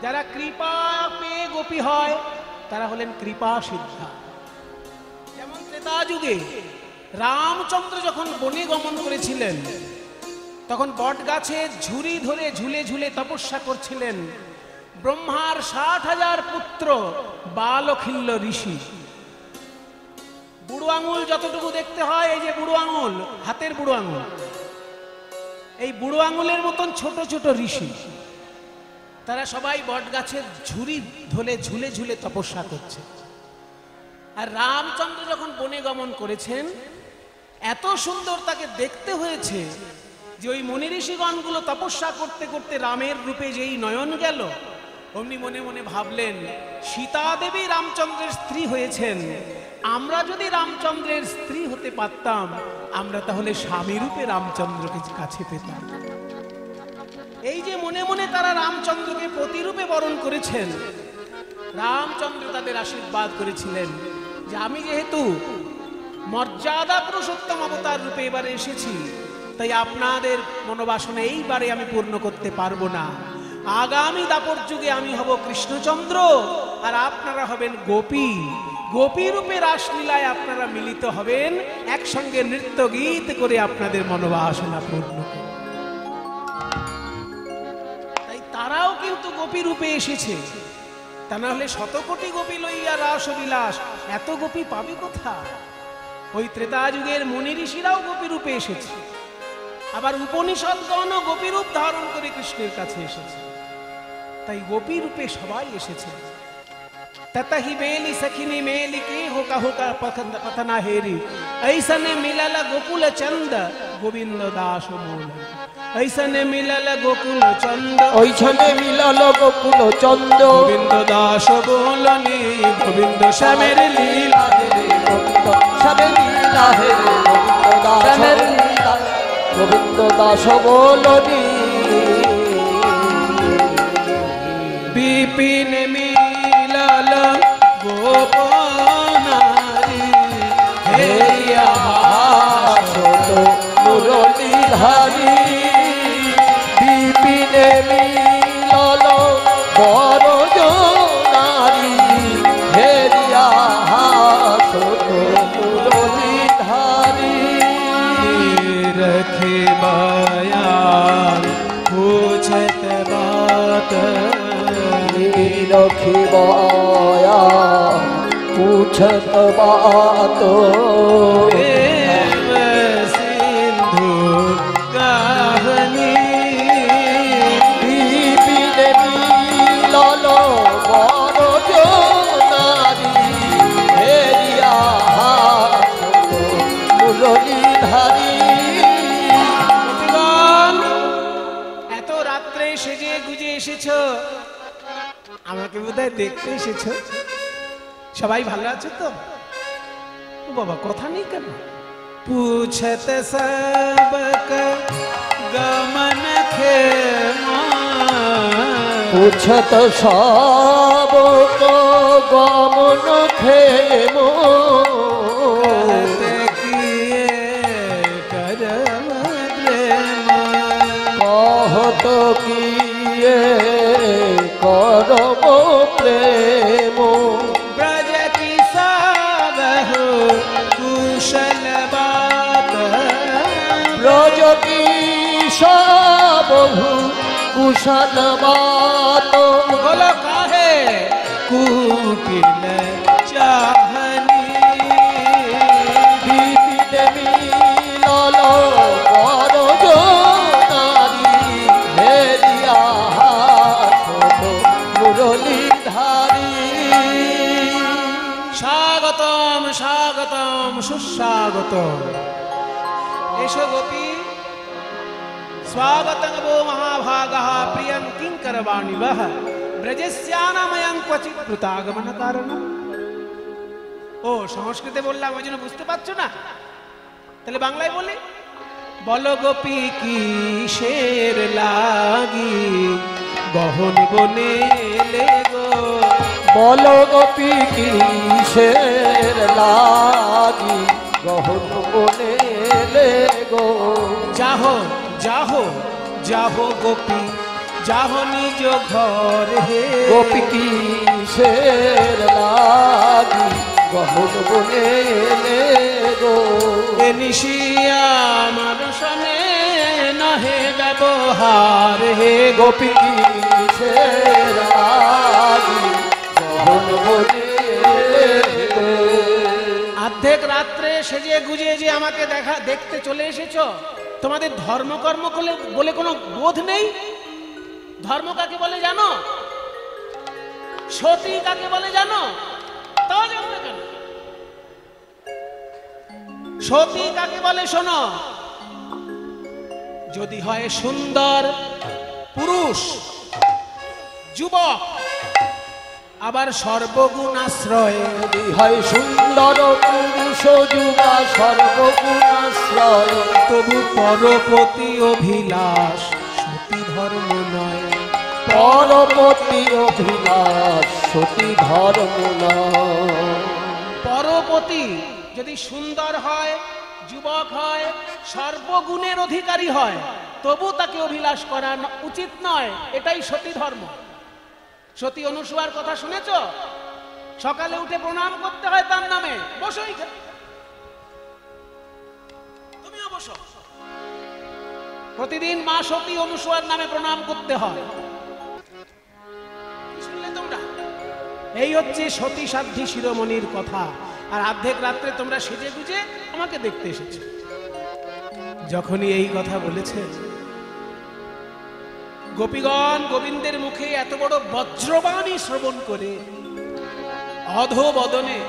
যারা কৃপা পেয়ে গোপী হয় তারা হলেন কৃপা সিদ্ধা যেমন ত্রেতা যুগে রামচন্দ্র যখন বনে গমন করেছিলেন তখন বট গাছে ঝুরি ধরে ঝুলে ঝুলে তপস্যা করছিলেন ব্রহ্মার 60,000 পুত্র বালখিল্য ঋষি বুড়ো আঙুল যতটুকু দেখতে হয় এই যে বুড়ো আঙুল হাতের বুড়ো আঙুল এই বুড়ো আঙুলের মতন ছোট ছোট ঋষি তারা সবাই বট গাছের ঝুরি ধরে ঝুলে ঝুলে তপস্যা করছে আর রামচন্দ্র যখন বনে গমন করেছেন এত সুন্দর তাকে দেখতে হয়েছে যে ওই মুনি ঋষিগণগুলো তপস্যা করতে করতে রামের রূপে যেই নয়ন গেল অমনি মনে মনে ভাবলেন সীতা দেবী রামচন্দ্রের স্ত্রী হয়েছেন আমরা যদি রামচন্দ্রের স্ত্রী হতে পারতাম আমরা তাহলে স্বামী রূপে রামচন্দ্রকে কাছে পেতাম এই যে মনে মনে তারা রামচন্দ্রকে প্রতিরূপে বরণ করেছেন রামচন্দ্র তাদের আশীর্বাদ করেছিলেন যে আমি যেহেতু মর্যাদা পুরুষোত্তম অবতার রূপে এবারে এসেছি তাই আপনাদের মনোবাসনা এইবারে আমি পূর্ণ করতে পারবো না আগামী দাপর যুগে আমি হব কৃষ্ণচন্দ্র আর আপনারা হবেন গোপী গোপী রূপে রাসলীলায় আপনারা মিলিত হবেন একসঙ্গে নৃত্য গীত করে আপনাদের মনোবাসনা পূর্ণ করবেন তাই তারাও কিন্তু গোপী রূপে এসেছে তা না হলে 100 কোটি গোপী লইয়া রাসবিলাস এত গোপী পাবে কোথায় ওই ত্রেতা যুগের মুনি ঋষিরাও গোপী রূপে এসেছে আবার উপনিষদগণও গোপী রূপ ধারণ করে কৃষ্ণের কাছে এসেছে তাই গোপী রূপে সবাই এসেছে ततहि बेली सखिनी मेली के हो का पतना हेरी ऐसने मिलल गोकुल चंद गोविंद दास मोल ऐसने मिलल गोकुल चंद ऐसने मिलल गोकुल चंद गोविंद दास बोलनी गोविंद श्यामेर लीला गोविंद श्यामेर लीला हे गोविंद दास बोलनी विपिन मिलल गोपनारी हेरिया मुरलीधारी विपिने मिलल बर नारी हेरिया मुरलीधारी रखे बयान पूछत बात रखिबाया पूछत बात प्रेम सिंधु गाहनी বিপিন মিলল বড় নারী হেরিয়া মুরলীধারী। গোপীগণ, এত রাত্রে সেজে গুজে এসেছো, আমাকে বোধহয় দেখতে এসেছো। সবাই ভালো আছো তো? ও বাবা, কথা নেই কেন? पूछत सबक गमन खेमा पूछत सब को गमन खेमो कहते किए करम प्रेम कहत किए करम प्रेम ब्रज की साबहु कुशल बात ब्रज की सबहु कुशल बात बोलो काहे कुटिल चाहनी বিপিন মিলল বড় নারী হেরিয়া ছোট মুরলীধারী। স্বাগতম স্বাগতম সুস্বাগতম। এসো গোপী, স্বাগতং वो महाभागः प्रियं किंकरवाणि वह ব্রজস্যানাময়ং क्वचित् कृतागमन कारणम्। ও সংস্কৃতে বললাম ওই জন্য বুঝতে পারছো না, তাহলে বাংলায় বলি। বলো গোপী কিসের লাগি গহন বনে লেগো বল গোপী কিসের লাগি গহন বনে লেগো যাহো যাহো যাহো গোপী যাহো নিজ ঘর হে গোপী কিসের লাগি গহন বনে লেগো এ নিশিয়া মানুষনে নহে ব্যবহার হে গোপী কিসের লাগি গহন বনে লেগো। অর্ধেক রাত্রে সেজে গুজে যে আমাকে দেখতে চলে এসেছো, তোমাদের ধর্মকর্ম বলে কোনো বোধ নেই? ধর্ম কাকে বলে জানো? সতী কাকে বলে জানো? তাও জানো না কেন? সতী কাকে বলে শোনো। যদি হয় সুন্দর পুরুষ যুবক, আবার সর্বগুণ আশ্রয়, যদি হয় সুন্দর পুরুষ যুবা সর্বগুণাশ্রয় তবু পরপতি অভিলাষ সতী ধর্ম নয়। পরপতি অভিলাষ সতী ধর্ম নয়। পরপতি যদি সুন্দর হয়, যুবক হয়, সর্বগুণের অধিকারী হয়, তবু তাকে অভিলাষ করা উচিত নয়। এটাই সতী ধর্ম। সতী অনুসূয়ার কথা শুনেছ? সকালে উঠে প্রণাম করতে হয় তার নামে। বসো এইখানে, তুমিও বসো। প্রতিদিন মা সতী অনুসূয়ার নামে প্রণাম করতে হয়। শুনলে তোমরা? এই হচ্ছে সতী সাধ্বী শিরোমণির কথা। আর অর্ধেক রাত্রে তোমরা সেজে গুজে আমাকে দেখতে এসেছো। যখনই এই কথা বলেছে, গোপীগণ গোবিন্দের মুখে এত বড় বজ্রবাণী শ্রবণ করে অধোবদনে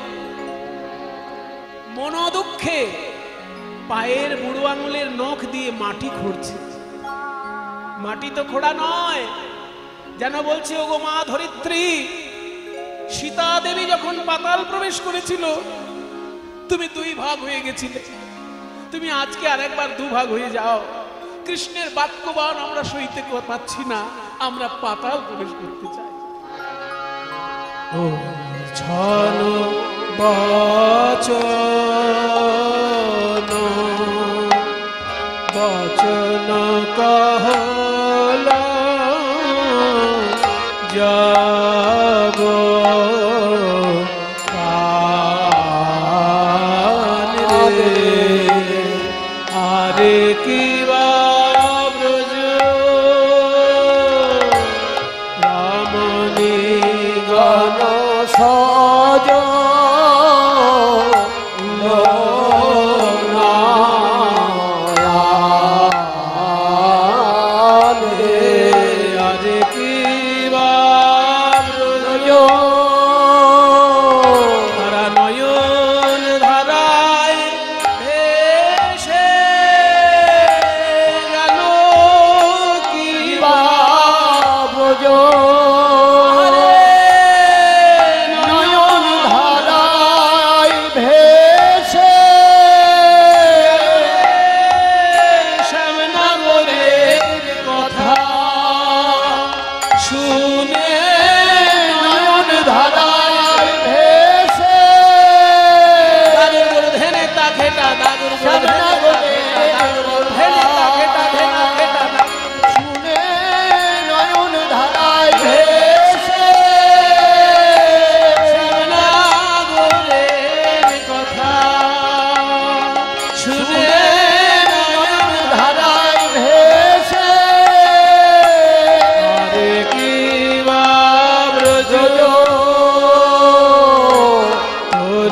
মনোদুঃখে পায়ের বুড়ো আঙুলের নখ দিয়ে মাটি খুঁড়ছে। মাটি তো খোঁড়া নয়, যেন বলছে ওগো মা ধরিত্রী, সীতা দেবী যখন পাতাল প্রবেশ করেছিল তুমি দুই ভাগ হয়ে গেছিলে, তুমি আজকে আরেকবার দুভাগ হয়ে যাও। কৃষ্ণের বাক্যবাণ আমরা সইতে পাচ্ছি না, আমরা পাতাল প্রবেশ করতে চাই। ও ছল বচন বচন কহল যাব আরে কি ব্রজ রামনে সজ আরে কি তারা নয়ন ধারায় ভেসে গেল কি ব্রজ নয়ন ধারায় ভেসে শ্যামনগরের কথা শুনে নয়ন ধারায় ভেসে দাগুর ধেনে তা খেটা দাগুর শুনে নয়ন ধারায় ভেসে শ্যামনগরের কথা শুনে নয়ন ধারায় ভেসে আরে কি ব্রজ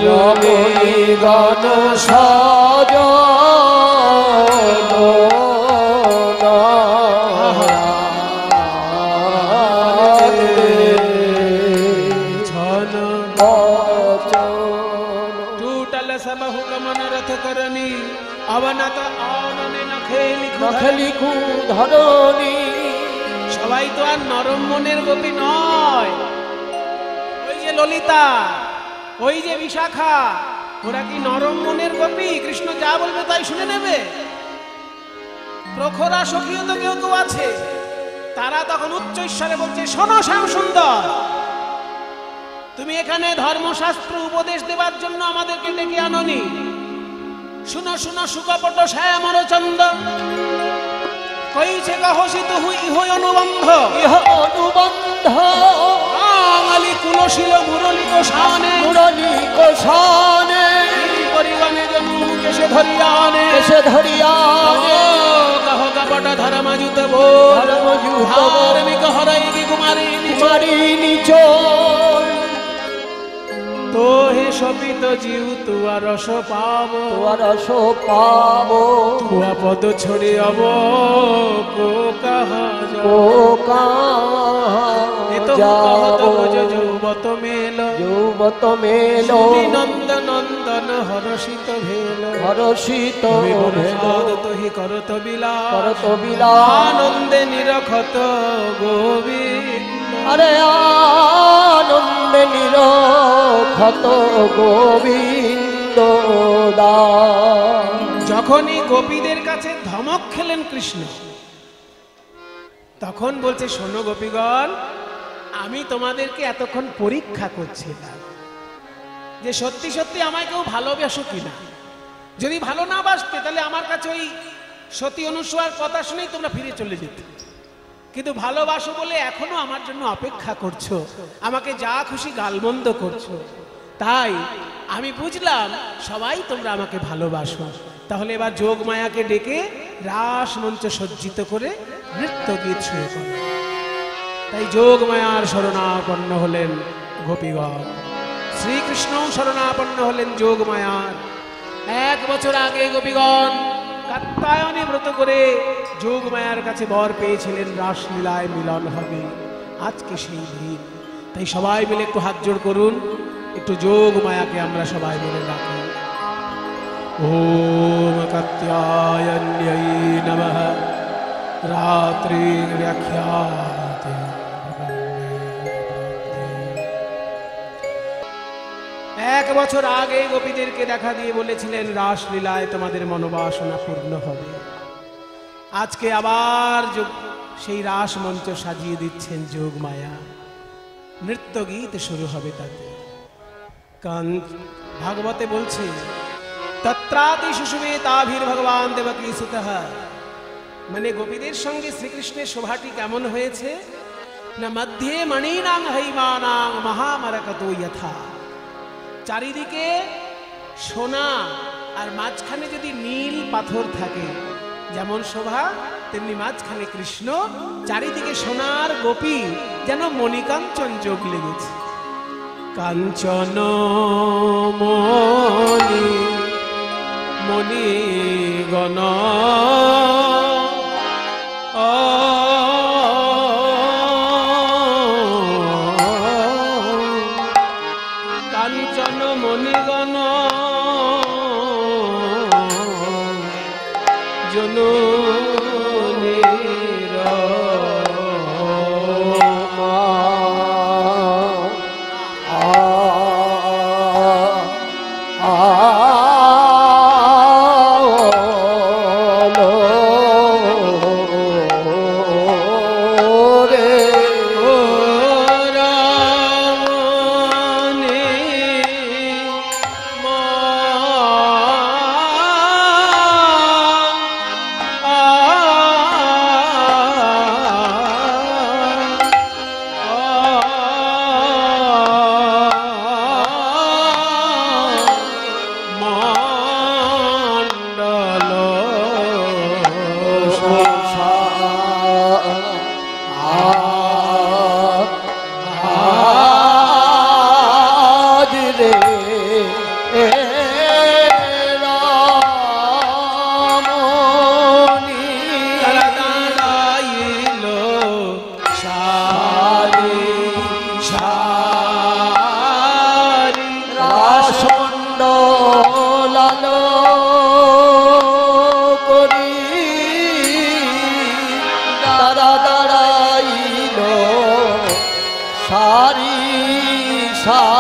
রমণী গণ সজ छन टूटल सब हुकमन रथ करनी अवनत आनने नखेली নখলিখু ধরণী সবাই তো আর নরম মনের গোপী নয়। ওই যে ললিতা, ওই যে বিশাখা, ওরা কি নরম মনের গোপী? কৃষ্ণ যা বলবে তাই শুনে নেবে? প্রখরা সখীও তো কেউ কেউ আছে, তারা তখন উচ্চ ঈশ্বরে বলছে, শোনো শ্যাম সুন্দর, তুমি এখানে ধর্মশাস্ত্র উপদেশ দেবার জন্য আমাদেরকে ডেকে আনোনি। শুনো শুনো সুকপট শ্যামর চন্দ, কইছে কহসি তুহু ইহ অনুবন্ধ, ইহ অনুবন্ধ বাঙালি কুলশীল মুরলী কোষানে, মুরলী কোষানে পরিগণে জনু কেশে ধরিয়ানে, এসে ধরিয়ানে কহ কপট ধর্মযুত বোল, ধর্মযুত ধার্মিক হরাই কি কুমারী কুমারী নিচোল তো হে শপিত জিউ তুয়া রস পাব, তোর রস পাব তুয়া পদ ছড়ে অব কো কাহা ও এ তো কহত ভজ যৌবত মেল, যৌবত মেল নন্দ নন্দন হরষিত ভেল, হরষিত বিবরসাদ তোহি করত বিলাস, করত বিলাস আনন্দে নিরখত গোবিন্দ। আরে আনন্দে নিরখত গোবিন্দ দাস। যখনই গোপীদের কাছে ধমক খেলেন কৃষ্ণ, তখন বলছে, শোনো গোপীগণ, আমি তোমাদেরকে এতক্ষণ পরীক্ষা করছিলাম যে সত্যি সত্যি আমায় কেউ ভালোবাসো কিনা। যদি ভালো না বাসতে তাহলে আমার কাছে ওই সতী অনুসূয়ার কথা শুনেই তোমরা ফিরে চলে যেতে, কিন্তু ভালোবাসো বলে এখনো আমার জন্য অপেক্ষা করছো, আমাকে যা খুশি গালমন্দ করছো। তাই আমি বুঝলাম সবাই তোমরা আমাকে ভালোবাসো। তাহলে এবার যোগ মায়াকে ডেকে রাস মঞ্চ সজ্জিত করে নৃত্য গীত শুরু করো। তাই যোগ মায়ার শরণাপন্ন হলেন গোপীগণ, শ্রীকৃষ্ণও শরণাপন্ন হলেন যোগ মায়ার। 1 বছর আগে গোপীগণ কাত্যায়নে ব্রত করে যোগ মায়ার কাছে বর পেয়েছিলেন রাসলীলায় মিলন হবে। আজকে সেই দিন, তাই সবাই মিলে একটু হাত জোড় করুন, একটু যোগ মায়াকে আমরা সবাই মিলে ডাকি। ওম কাত্যায়ন্যৈ নমঃ রাত্রি ব্যাখ্যাতে। 1 বছর আগে গোপীদেরকে দেখা দিয়ে বলেছিলেন রাসলীলায় তোমাদের মনোবাসনা পূর্ণ হবে। আজকে আবার সেই রাস মঞ্চ সাজিয়ে দিচ্ছেন যোগ মায়া, নৃত্য গীত শুরু হবে তাতে। কান্ত ভাগবতে বলছে, তত্রাতি শিশুবে তাভির ভগবান দেবকী সুতঃ, মানে গোপীদের সঙ্গে শ্রীকৃষ্ণের শোভাটি কেমন হয়েছে না, মধ্যে মণিনাং হৈমানাং মহামরকতো যথা, চারিদিকে সোনা আর মাঝখানে যদি নীল পাথর থাকে যেমন শোভা, তেমনি মাঝখানে কৃষ্ণ, চারিদিকে সোনার গোপী, যেন মণিকাঞ্চন যোগ লেগেছে। কাঞ্চন মণি মণিগণ কাঞ্চন মণিগণ জননীর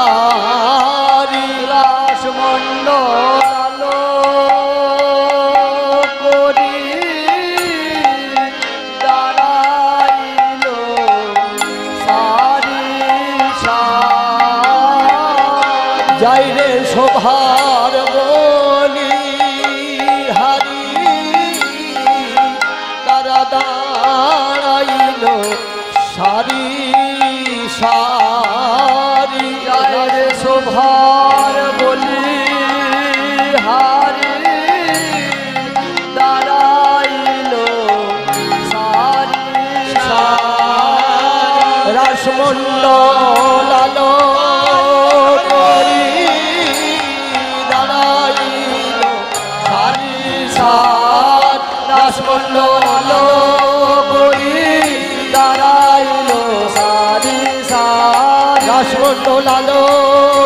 সারি রাসমণ্ডল করি দাঁড়াইল সারি যাই রে শোভার বলি হারি তারা দাঁড়াইল সারি সারি রে শোভার বলি হারি দাঁড়াইল সারি রাসমণ্ডল আলো করি দাঁড়াইল সারি সার রাসমণ্ডল আলো করি দাঁড়াইল সারি সার রাসমণ্ডল আলো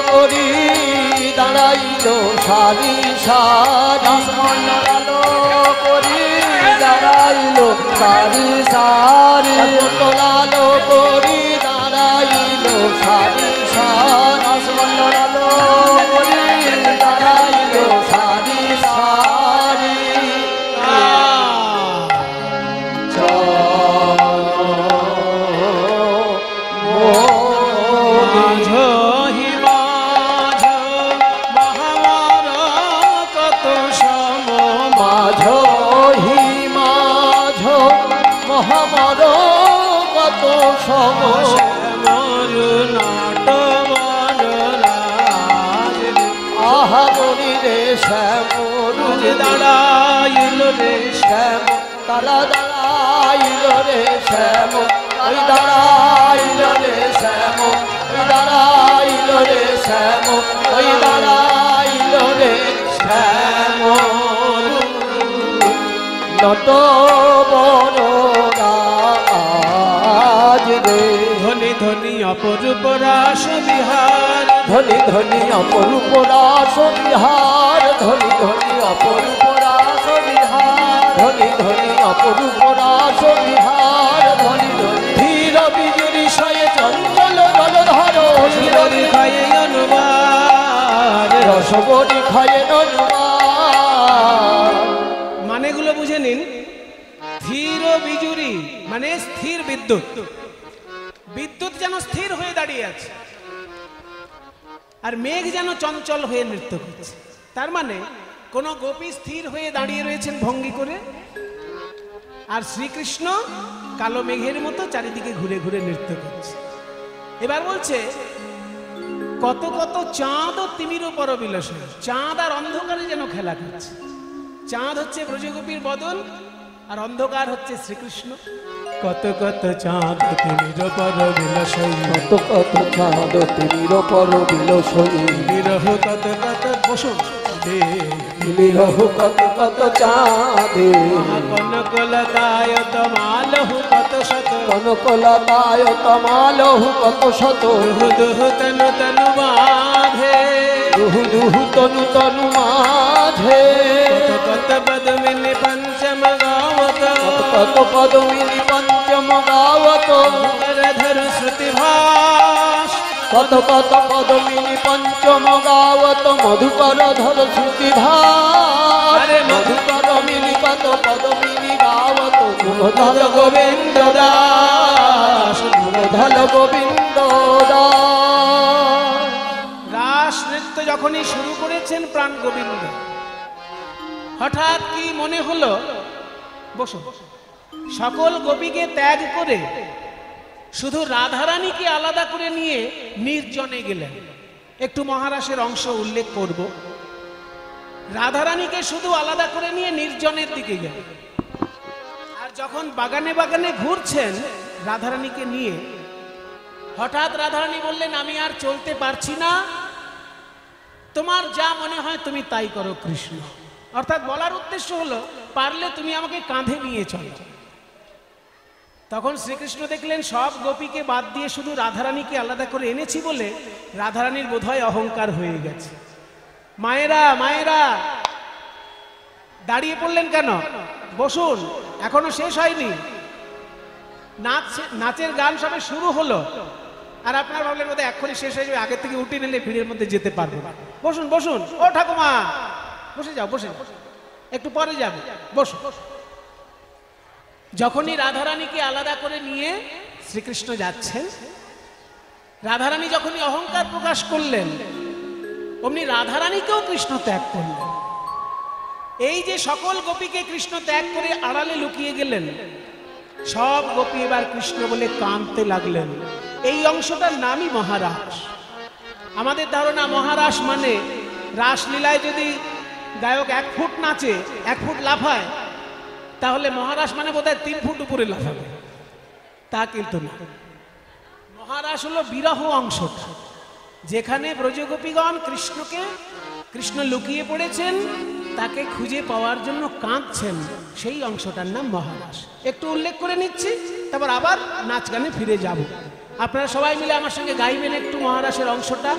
করি দাঁড়াইল সারি সার রাসমণ্ডল আলো করি দাঁড়াইল সারি সারি রাসমণ্ডল আলো করি দাঁড়াইল সারি সার রাসমণ্ডল আলো করি দাঁড়াইল সারি সারি মহামর কত আহারি রে শ্যাম দাঁড়াইল রে শ্যাম তারা দাঁড়াইল রে শ্যাম ওই দাঁড়াইল রে শ্যাম ওই দাঁড়াইল রে শ্যাম ওই দাঁড়াইল রে শ্যাম নত বড় রাজ রে ধনি ধনি অপরূপ রাস বিহার ধনি ধনি অপরূপ রাস বিহার ধনি ধনি অপরূপ রাস বিহার ধনি ধনি অপরূপ রাস বিহার ধনি ধনি ধীর বিজুরি সয়ে চঞ্চল জলধর শিরোরি খায়ে অনুবার রসবরি খায়ে অনুবার মানেগুলো বুঝে নিন। ধীর বিজুরি মানে স্থির বিদ্যুৎ, বিদ্যুৎ যেন স্থির হয়ে দাঁড়িয়ে আছে, আর মেঘ যেন চঞ্চল হয়ে নৃত্য করছে। তার মানে কোন গোপী স্থির হয়ে দাঁড়িয়ে রয়েছেন ভঙ্গি করে, আর শ্রীকৃষ্ণ কালো মেঘের মতো চারিদিকে ঘুরে ঘুরে নৃত্য করছে। এবার বলছে কত কত চাঁদ ও তিমির উপর বিলসন, চাঁদ আর অন্ধকারে যেন খেলা করছে। চাঁদ হচ্ছে ব্রজগোপীর বদন, আর অন্ধকার হচ্ছে শ্রীকৃষ্ণ। কত কত চাঁদ তিমির পর বিলসই, কত কত চাঁদ তিমির পর বিলসই, বিরহ কত কত বসুন বিরহ কত কত চাঁদে, কনকলতায় তমালহু কত শত, কনকলতায় তমালহু কত শত, দুহু দুহু তনু তনু বাঁধে, দুহু দুহু তনু তনু মাঝে, কত কত পদ্মিনী পঞ্চম গাওত, কত পদমিনী পঞ্চম গাওত, করধর শ্রুতি ভাস, কত কত পদমিনী পঞ্চম গাওত, মধুকর ধর শ্রুতি ভাস, আরে মধুকর মিলি কত পদমিনী গাওত, ধল গোবিন্দ দাস, ধল গোবিন্দ দাস। রাস নৃত্য যখনই শুরু করেছেন প্রাণ গোবিন্দ, হঠাৎ কি মনে হলো, বসো, সকল গোপীকে ত্যাগ করে শুধু রাধারানীকে আলাদা করে নিয়ে নির্জনে গেলেন। একটু মহারাসের অংশ উল্লেখ করব। রাধারানীকে শুধু আলাদা করে নিয়ে নির্জনের দিকে গেলেন, আর যখন বাগানে বাগানে ঘুরছেন রাধারানীকে নিয়ে, হঠাৎ রাধারানী বললেন, আমি আর চলতে পারছি না, তোমার যা মনে হয় তুমি তাই করো কৃষ্ণ। অর্থাৎ বলার উদ্দেশ্য হলো, পারলে তুমি আমাকে কাঁধে নিয়ে চলো। তখন শ্রীকৃষ্ণ দেখলেন সব গোপীকে বাদ দিয়ে শুধু রাধারানীকে আলাদা করে এনেছি বলে রাধারানীর বোধহয় অহংকার হয়ে গেছে। মায়েরা মায়েরা দাঁড়িয়ে পড়লেন কেন? বসুন, এখনো শেষ হয়নি, নাচের গান সবে শুরু হলো, আর আপনার ভাবলেন বোধহয় এক্ষুনি শেষ হয়ে যাবে, আগে থেকে উঠে নিলে ভিড়ের মধ্যে যেতে পারবো। বসুন বসুন, ও ঠাকুমা বসে যাও, বসে একটু পরে যাবে, বসো। যখনই রাধারানীকে আলাদা করে নিয়ে শ্রীকৃষ্ণ যাচ্ছেন, রাধারানী যখনই অহংকার প্রকাশ করলেন, অমনি রাধারানীকেও কৃষ্ণ ত্যাগ করলেন। এই যে সকল গোপীকে কৃষ্ণ ত্যাগ করে আড়ালে লুকিয়ে গেলেন, সব গোপী এবার কৃষ্ণ বলে কাঁদতে লাগলেন। এই অংশটার নামই মহারাস। আমাদের ধারণা মহারাস মানে রাসলীলায় যদি গায়ক 1 ফুট নাচে, 1 ফুট লাফায়, তাহলে মহারাস মানে বোধহয় 3 ফুট উপরে লাফাবে। তা কিন্তু না, মহারাস হলো বিরহ অংশটা, যেখানে ব্রজগোপীগণ কৃষ্ণ লুকিয়ে পড়েছেন, তাকে খুঁজে পাওয়ার জন্য কাঁদছেন, সেই অংশটার নাম মহারাস। একটু উল্লেখ করে নিচ্ছি, তারপর আবার নাচ গানে ফিরে যাব। আপনারা সবাই মিলে আমার সঙ্গে গাইবেন একটু মহারাসের অংশটা,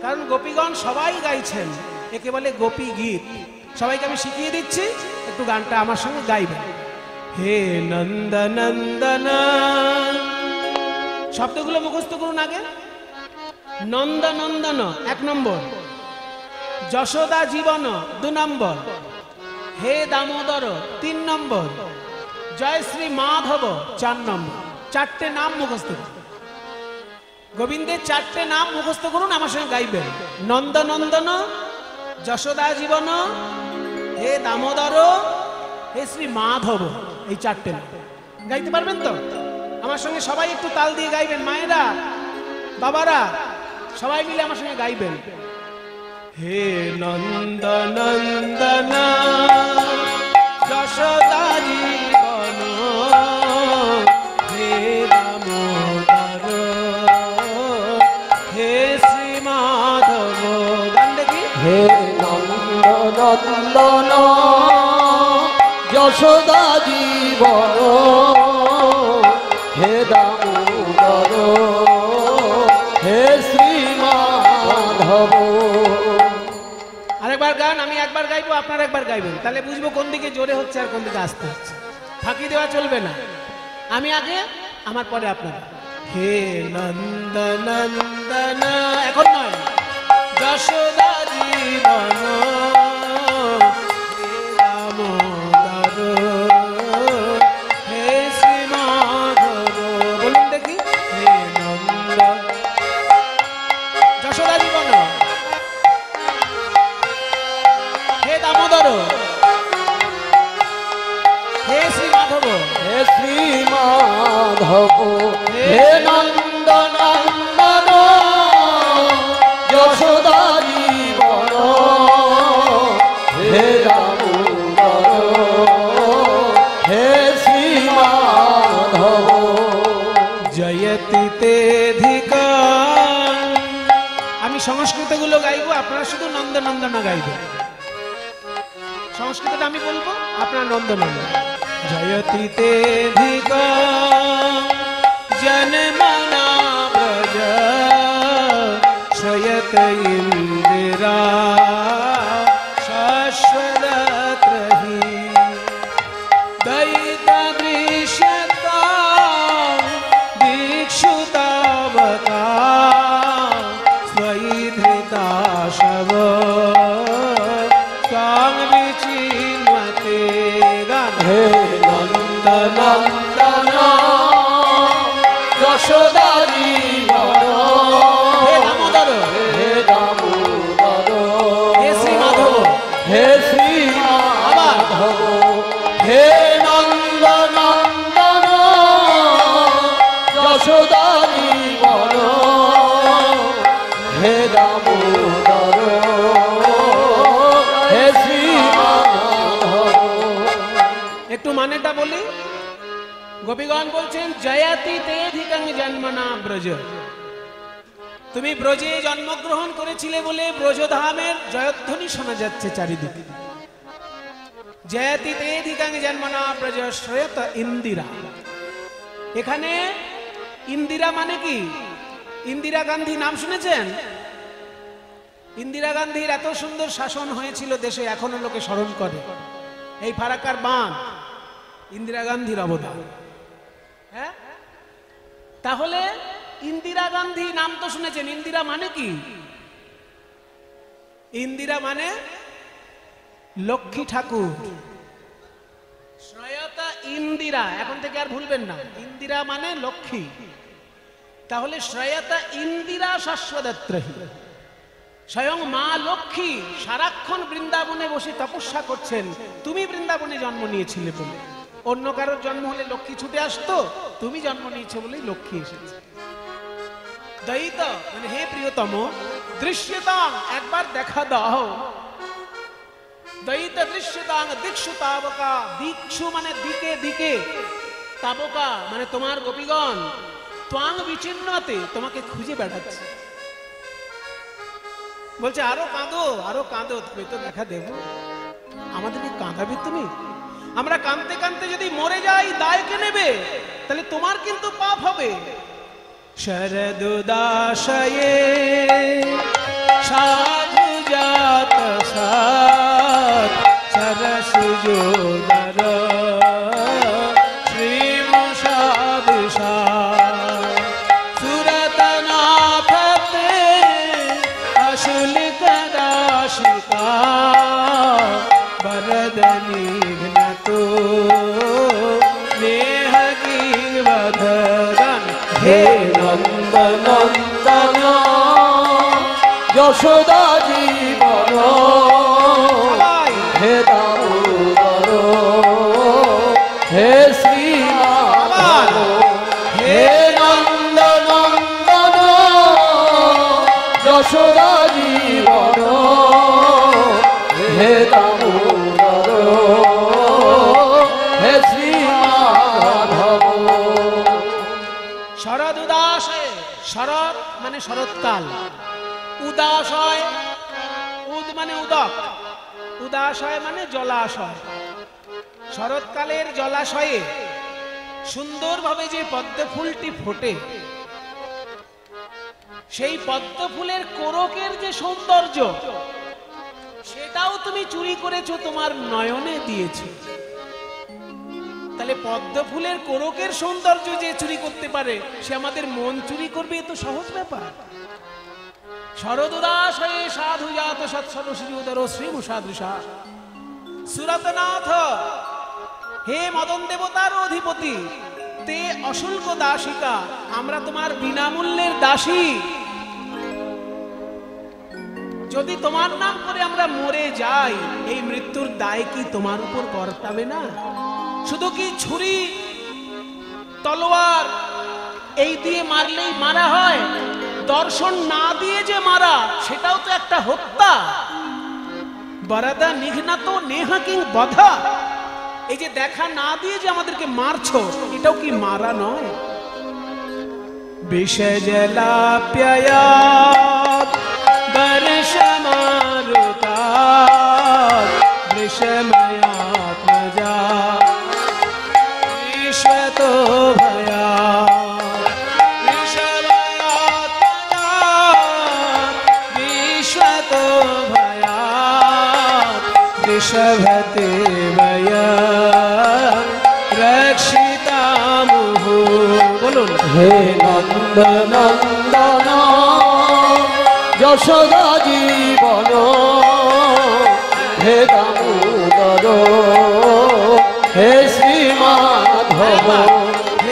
কারণ গোপীগণ সবাই গাইছেন, একে বলে গোপী গীত। সবাইকে আমি শিখিয়ে দিচ্ছি, একটু গানটা আমার সঙ্গে গাইবেন। হে নন্দনন্দন, শব্দগুলো মুখস্থ করুন আগে। নন্দনন্দন 1 নম্বর, যশোদা জীবন 2 নম্বর, হে দামোদর 3 নম্বর, জয় শ্রী মাধব 4 নম্বর। 4টে নাম মুখস্থ করুন, গোবিন্দের 4টে নাম মুখস্থ করুন, আমার সঙ্গে গাইবেন। নন্দনন্দন, যশোদা জীবন, হে দামোদর, হে শ্রী মাধব, এই 4টে নাম গাইতে পারবেন তো? আমার সঙ্গে সবাই একটু তাল দিয়ে গাইবেন। মায়েরা বাবারা সবাই মিলে আমার সঙ্গে গাইবেন। হে নন্দনন্দন, যশোদা জীবন, হে দামোদর, হে শ্রী মাধব। গান দেখি। হে নন্দনন্দন, যশোদা জীবন, হে দামোদর, হে শ্রী মাধব। আরেকবার গান, আমি একবার গাইবো, আপনারা একবার গাইবেন, তাহলে বুঝবো কোন দিকে জোরে হচ্ছে আর কোন দিকে আস্তে হচ্ছে। ফাঁকি দেওয়া চলবে না, আমি আগে, আমার পরে আপনারা। হে নন্দনন্দন, এখন নয়, যশোদা জীবন, হে দামোদর, হে শ্রী মাধব। বলুন দেখি। হে নন্দ, যশোদা জীবন, হে দামোদর, হে শ্রী মাধব, হে শ্রী মাধব, হে নন্দনন্দন, যশোদা জীবন, হে দামোদর, হে শ্রী মাধব। জয়তীতেধিকা। আমি সংস্কৃতগুলো গাইবো, আপনারা শুধু নন্দনন্দনা গাইবেন। সংস্কৃতটা আমি বলবো, আপনারা নন্দনন্দন। জয়তীতেধিকা জনমনা ব্রজ শ্রয়ত ইন্দিরা শাশ্বতত্রহি। দয়িতা দৃশ্যতা দীক্ষুতাবকা স্বয়ি ধৃতা শব স্বাং বিচিন্মতে। গান। হে নন্দনন্দন যশোদা জীবন, হে দামোদর, হে দামোদর, হে শ্রী মাধব, হে শ্রী মাধব, হে নন্দনন্দন যশোদা জীবন, হে দামোদর, হে শ্রী মাধব। একটু মানেটা বলি। গোপীগণ বলছেন জয়াতি তেধিকাং জন্মনা ব্রজ। তুমি ব্রজে জন্মগ্রহণ করেছিলে বলে ব্রজধামের জয়ধ্বনি শোনা যাচ্ছে চারিদিকে। জয়াতি তেধিকাং জন্মনা ব্রজ শ্রেয়ত ইন্দিরা। এখানে ইন্দিরা মানে কি? ইন্দিরা গান্ধী নাম শুনেছেন? ইন্দিরা গান্ধীর এত সুন্দর শাসন হয়েছিল দেশে, এখনো লোকে স্মরণ করে। এই ফারাক্কার বাঁধ ইন্দিরা গান্ধীর অবদান। হ্যাঁ, তাহলে ইন্দিরা গান্ধী নাম তো শুনেছেন। ইন্দিরা মানে কি? ইন্দিরা মানে লক্ষ্মী ঠাকুর। শ্রয়তা ইন্দিরা, এখন থেকে আর ভুলবেন না, ইন্দিরা মানে লক্ষ্মী। তাহলে শ্রয়তা ইন্দিরা শাশ্বতত্রহি। স্বয়ং মা লক্ষ্মী সারাক্ষণ বৃন্দাবনে বসে তপস্যা করছেন। তুমি বৃন্দাবনে জন্ম নিয়েছিলে বলে। অন্য কারোর জন্ম হলে লক্ষ্মী ছুটে আসতো, তুমি জন্ম নিয়েছো বলেই লক্ষ্মী এসেছে। দয়িত মানে হে প্রিয়তম, দৃশ্যতাং একবার দেখা দাও। দয়িত দৃশ্যতাং দীক্ষু তাবকা। দীক্ষু মানে দিকে দিকে, তাবকা মানে তোমার গোপীগণ ত্বাং বিচিন্নতে তোমাকে খুঁজে বেড়াচ্ছে। বলছে আরো কাঁদো, আরো কাঁদো, তুমি তো দেখা দেবো। আমাদেরকে কাঁদাবে তুমি? আমরা কাঁদতে কাঁদতে যদি মরে যাই দায় কে নেবে? তাহলে তোমার কিন্তু পাপ হবে। শরদুদাশয়ে সাধু জাত সাত সরসুজোদর শ্রীমুষাদিশা সুরতনাথতে অশুলিত রাশিকা বরদনিঘ্নতো নেহ কিংবধন। হে নন্দনন্দন যশোদা জীবন, হে দামোদর, হে শ্রী মাধব, হে নন্দনন্দন যশোদা জীবন, হে দামোদর, হে শ্রী মাধব। শরদ উদাসে, শরৎ মানে শরৎকাল, উদাসয় উদ মানে উদক, উদাসয় মানে জলাশয়। শরৎকালের জলাশয়ে সুন্দরভাবে যে পদ্ম ফুলটি ফোটে, সেই পদ্ম ফুলের কোরকের যে সৌন্দর্য, সেটাও তুমি চুরি করেছো, তোমার নয়নে দিয়েছো। তাহলে পদ্ম ফুলের কোরকের সৌন্দর্য যে চুরি করতে পারে, সে আমাদের মন চুরি করবে, এ তো সহজ ব্যাপার। শরদ উদাস হয়ে সাধু জাত সৎসর শ্রী উদর শ্রীমুষাদৃশা সুরতনাথ, হে মদন দেবতার অধিপতি, তে অশুল্ক দাসিকা, আমরা তোমার বিনামূল্যের দাসী। যদি তোমার নাম করে আমরা মরে যাই, এই মৃত্যুর দায় কি তোমার উপর বর্তাবে না? শুধু কি ছুরি তলোয়ার এই দিয়ে মারলেই মারা হয়? দর্শন না দিয়ে যে মারা, সেটাও তো একটা হত্যা। বরদা নিঘ্নাত নেহা কিং বধা, এই যে দেখা না দিয়ে যে আমাদেরকে মারছো, এটাও কি মারা নয়? विषजलाप्ययात् वर्षमारुतात् वृषमयात्मजा विश्वतो भयात् वृषमयात्मजा विश्वतो भयात् वृषभते वया रक्षितामुः। बोलुन। हे नंद नंदन যশোদা জীবন হে দামোদর হে শ্রী মাধব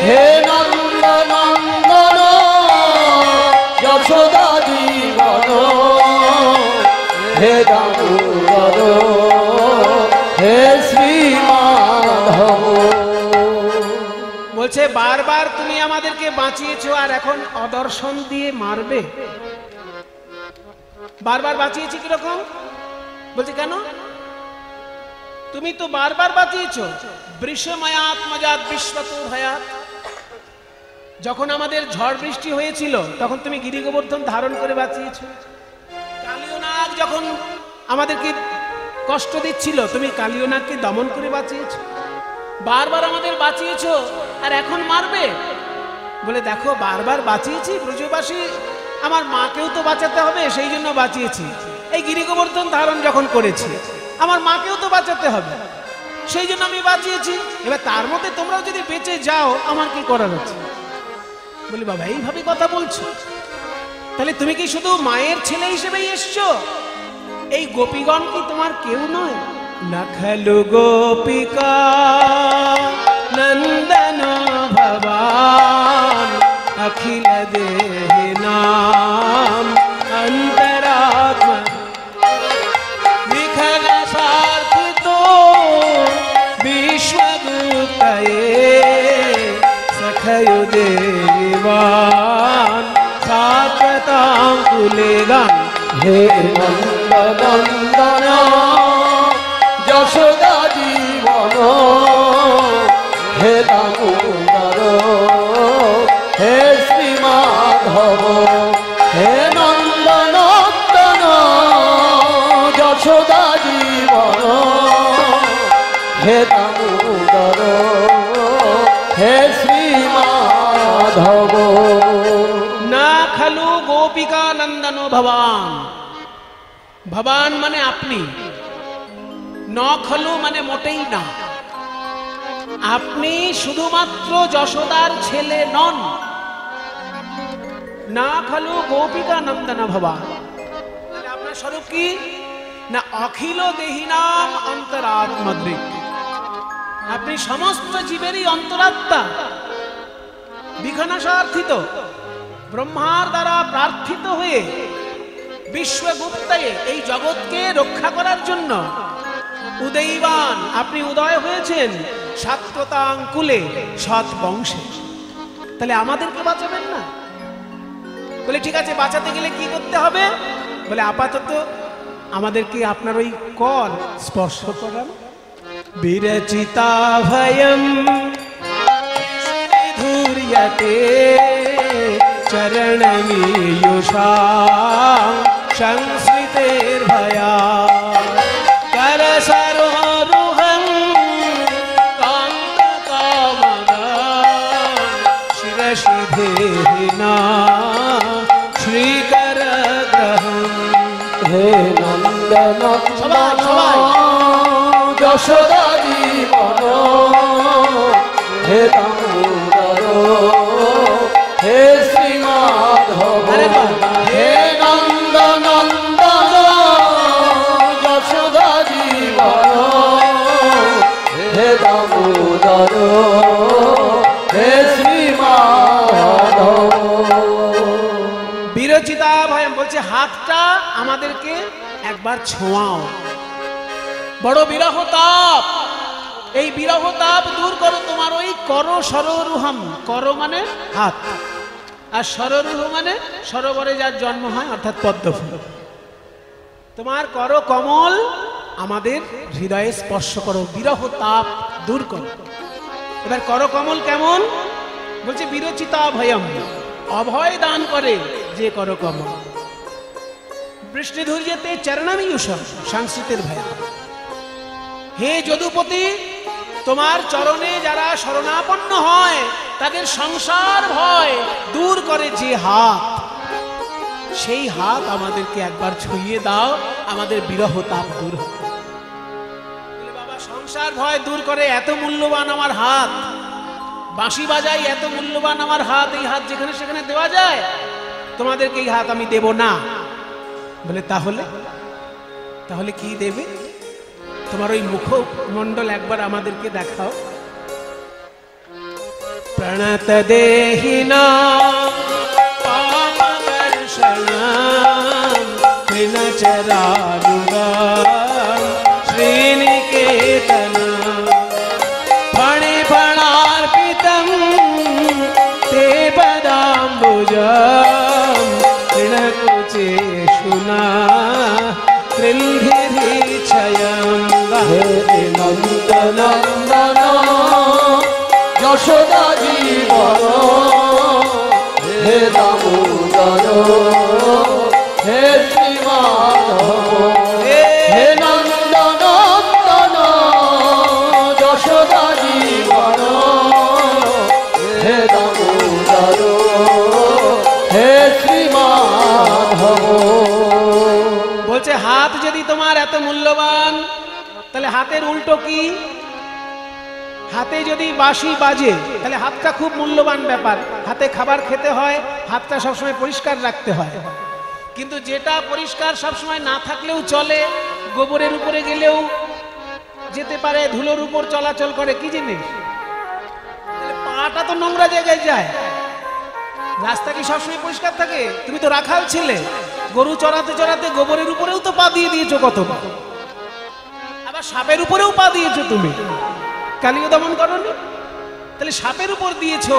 হে নন্দ নন্দন যশোদা জীবন হে দামোদর হে শ্রী মাধব। বলছে বারবার তুমি আমাদেরকে বাঁচিয়েছো আর এখন অদর্শন দিয়ে মারবে। বারবার বাঁচিয়েছি কিরকম? বলছে কেন? তুমি তো বারবার বাঁচিয়েছো। বৃষময়াত্মজাত বিশ্বতো ভয়াত। যখন আমাদের ঝড় বৃষ্টি হয়েছিল তখন তুমি গিরি গোবর্ধন ধারণ করে বাঁচিয়েছো। কালিয়নাগ যখন আমাদেরকে কষ্ট দিচ্ছিল তুমি কালিয়নাগকে দমন করে বাঁচিয়েছো। বারবার আমাদের বাঁচিয়েছো আর এখন মারবে। বলে দেখো বারবার বাঁচিয়েছি, ব্রজবাসী আমার মাকেও তো বাঁচাতে হবে, সেই জন্য বাঁচিয়েছি। এই গিরি গোবর্ধন ধারণ যখন করেছি আমার মাকেও তো বাঁচাতে হবে, সেই জন্য আমি বাঁচিয়েছি। এবার তার মধ্যে তোমরাও যদি বেঁচে যাও আমার কি করার আছে? বলি বাবা এইভাবে কথা বলছো, তাহলে তুমি কি শুধু মায়ের ছেলে হিসেবেই এসছো? এই গোপীগণ কি তোমার কেউ নয়? নখলু গোপিকা নন্দন ভবান अखिल देहि नाम अंतरात्मा विखल सार्थितो विश्वगुप्तये सखयु देवान सात्वतां कुलेगान। हे नंद नंदन যশোদা জীবন হে দামোদর হে শ্রী মাধব হে নন্দ নন্দন যশোদা জীবন হে দামোদর হে শ্রী মাধব। না খালু গোপিকা নন্দন ভবান। ভবান মানে আপনি, ন খলু মানে মোটেই না। আপনি শুধুমাত্র যশোদার ছেলে নন। না খলু গোপিকা নন্দন ভবান। আপনার স্বরূপ কি না? অখিল দেহিনাম অন্তরাত্মদৃক। আপনি সমস্ত জীবেরই অন্তরাত্মা, বিঘ্নসার্থিত, ব্রহ্মার দ্বারা প্রার্থিত হয়ে বিশ্বগুপ্তায়ে এই জগৎকে রক্ষা করার জন্য উদয়বান আপনি উদয় হয়েছেন সাত্বতাঙ্কুলে, সৎ বংশে। তাহলে আমাদেরকে বাঁচাবেন না? বলে ঠিক আছে, বাঁচাতে গেলে কি করতে হবে? বলে আপাতত আমাদেরকে আপনার ওই কর স্পর্শ করান। বিরচিতা ভয়ম ধূর্যতে চরণমীয়ুষা সংস্মৃতের ভয়া कर सरोरुहं कांत कामना शिरसि धेना श्रीकर ग्रहं। হে নন্দ নন্দন যশোদা জীবন হে দামোদর হে শ্রী মাধব হে নন্দ নন্দন যশোদা জীবন হে দামোদর হে শ্রী মাধব। বিরচিতা ভয় বলছে হাতটা আমাদেরকে একবার ছোঁয়াও। বড় বিরহ তাপ, এই বিরহ তাপ দূর করো তোমার ওই কর সরোরুহম। কর মানে হাত, আর সরোরুহ মানে সরোবরে যার জন্ম হয় অর্থাৎ পদ্মফুল। তোমার কর কমল আমাদের হৃদয়ে স্পর্শ করো, বিরহ তাপ দূর করো। এবার কর কমল কেমন? বলছে বিরচিতা ভয়ম। অভয় দান করে যে করো কমল। বৃষ্টি ধৈর্যতে চরণামিয়ুষ সংস্কৃতের ভায়া। হে যদুপতি, তোমার চরণে যারা শরণাপন্ন হয় তাদের সংসার ভয় দূর করে যে হাত, সেই হাত আমাদেরকে একবার ছুঁয়ে দাও, আমাদের বিরহ তাপ দূর হবে। বাবা, সংসার ভয় দূর করে এত মূল্যবান আমার হাত, বাঁশি বাজাই এত মূল্যবান আমার হাত, এই হাত যেখানে সেখানে দেওয়া যায়? তোমাদেরকে এই হাত আমি দেব না। বলে তাহলে কি দেবে? তোমার ওই মুখমণ্ডল একবার আমাদেরকে দেখাও। প্রণত দেহিনা পাপদর্শনম তৃণচরানুগাম শ্রীনিকেতনম ফণিফণার্পিতম ते पदाम्बुजं तृणकुचेषुना कृन्धिरीच्छयं हे नन्दनन्दन यशोदा जीवन हे दामोदर हे श्रीमाधव हे नन्दनन्दन यशोदा जीवन हे दामोदर हे श्रीमाधव। বলছে হাত যদি তোমার এত মূল্যবান, তাহলে হাতের উল্টো কি? হাতে যদি বাঁশি বাজে তাহলে হাতটা খুব মূল্যবান ব্যাপার। হাতে খাবার খেতে হয়, হাতটা সবসময় পরিষ্কার রাখতে হয়। কিন্তু যেটা পরিষ্কার সবসময় না থাকলেও চলে, গোবরের উপরে গেলেও যেতে পারে, ধুলোর উপর চলাচল করে, কি জিনিস? পাটা তো নোংরা জায়গায় যায়। রাস্তা কি সবসময় পরিষ্কার থাকে? তুমি তো রাখাল ছিলে, গরু চড়াতে চড়াতে গোবরের উপরেও তো পা দিয়ে দিয়েছো কতবার, আবার সাপের উপরেও পা দিয়েছো তুমি, কালিও দমন করনি। তাহলে সাপের উপর দিয়েছো,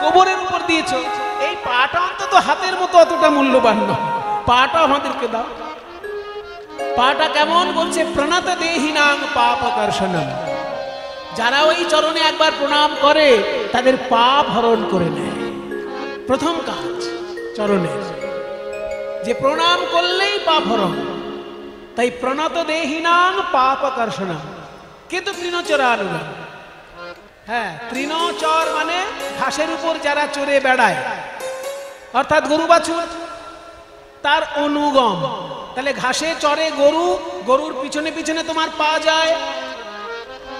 গোবরের উপর দিয়েছো, এই পাটা অন্তত হাতের মতো অতটা মূল্যবান নয়। পাটা আমাদেরকে দাও। পাটা কেমন? বলছে প্রণত দেহিনাং পাপকর্ষণম। যারা ওই চরণে একবার প্রণাম করে তাদের পাপ হরণ করে নেয়। প্রথম কাজ চরণের, যে প্রণাম করলেই পাপ হরণ। তাই প্রণত দেহিনাং পাপকর্ষণম। কিন্তু তৃণচরানুগাম, হ্যাঁ, তৃণচর মানে ঘাসের উপর যারা চড়ে বেড়ায়, অর্থাৎ গরু বাছুর, তার অনুগম। তাহলে ঘাসে চড়ে গরু, গরুর পিছনে পিছনে তোমার পা যায়,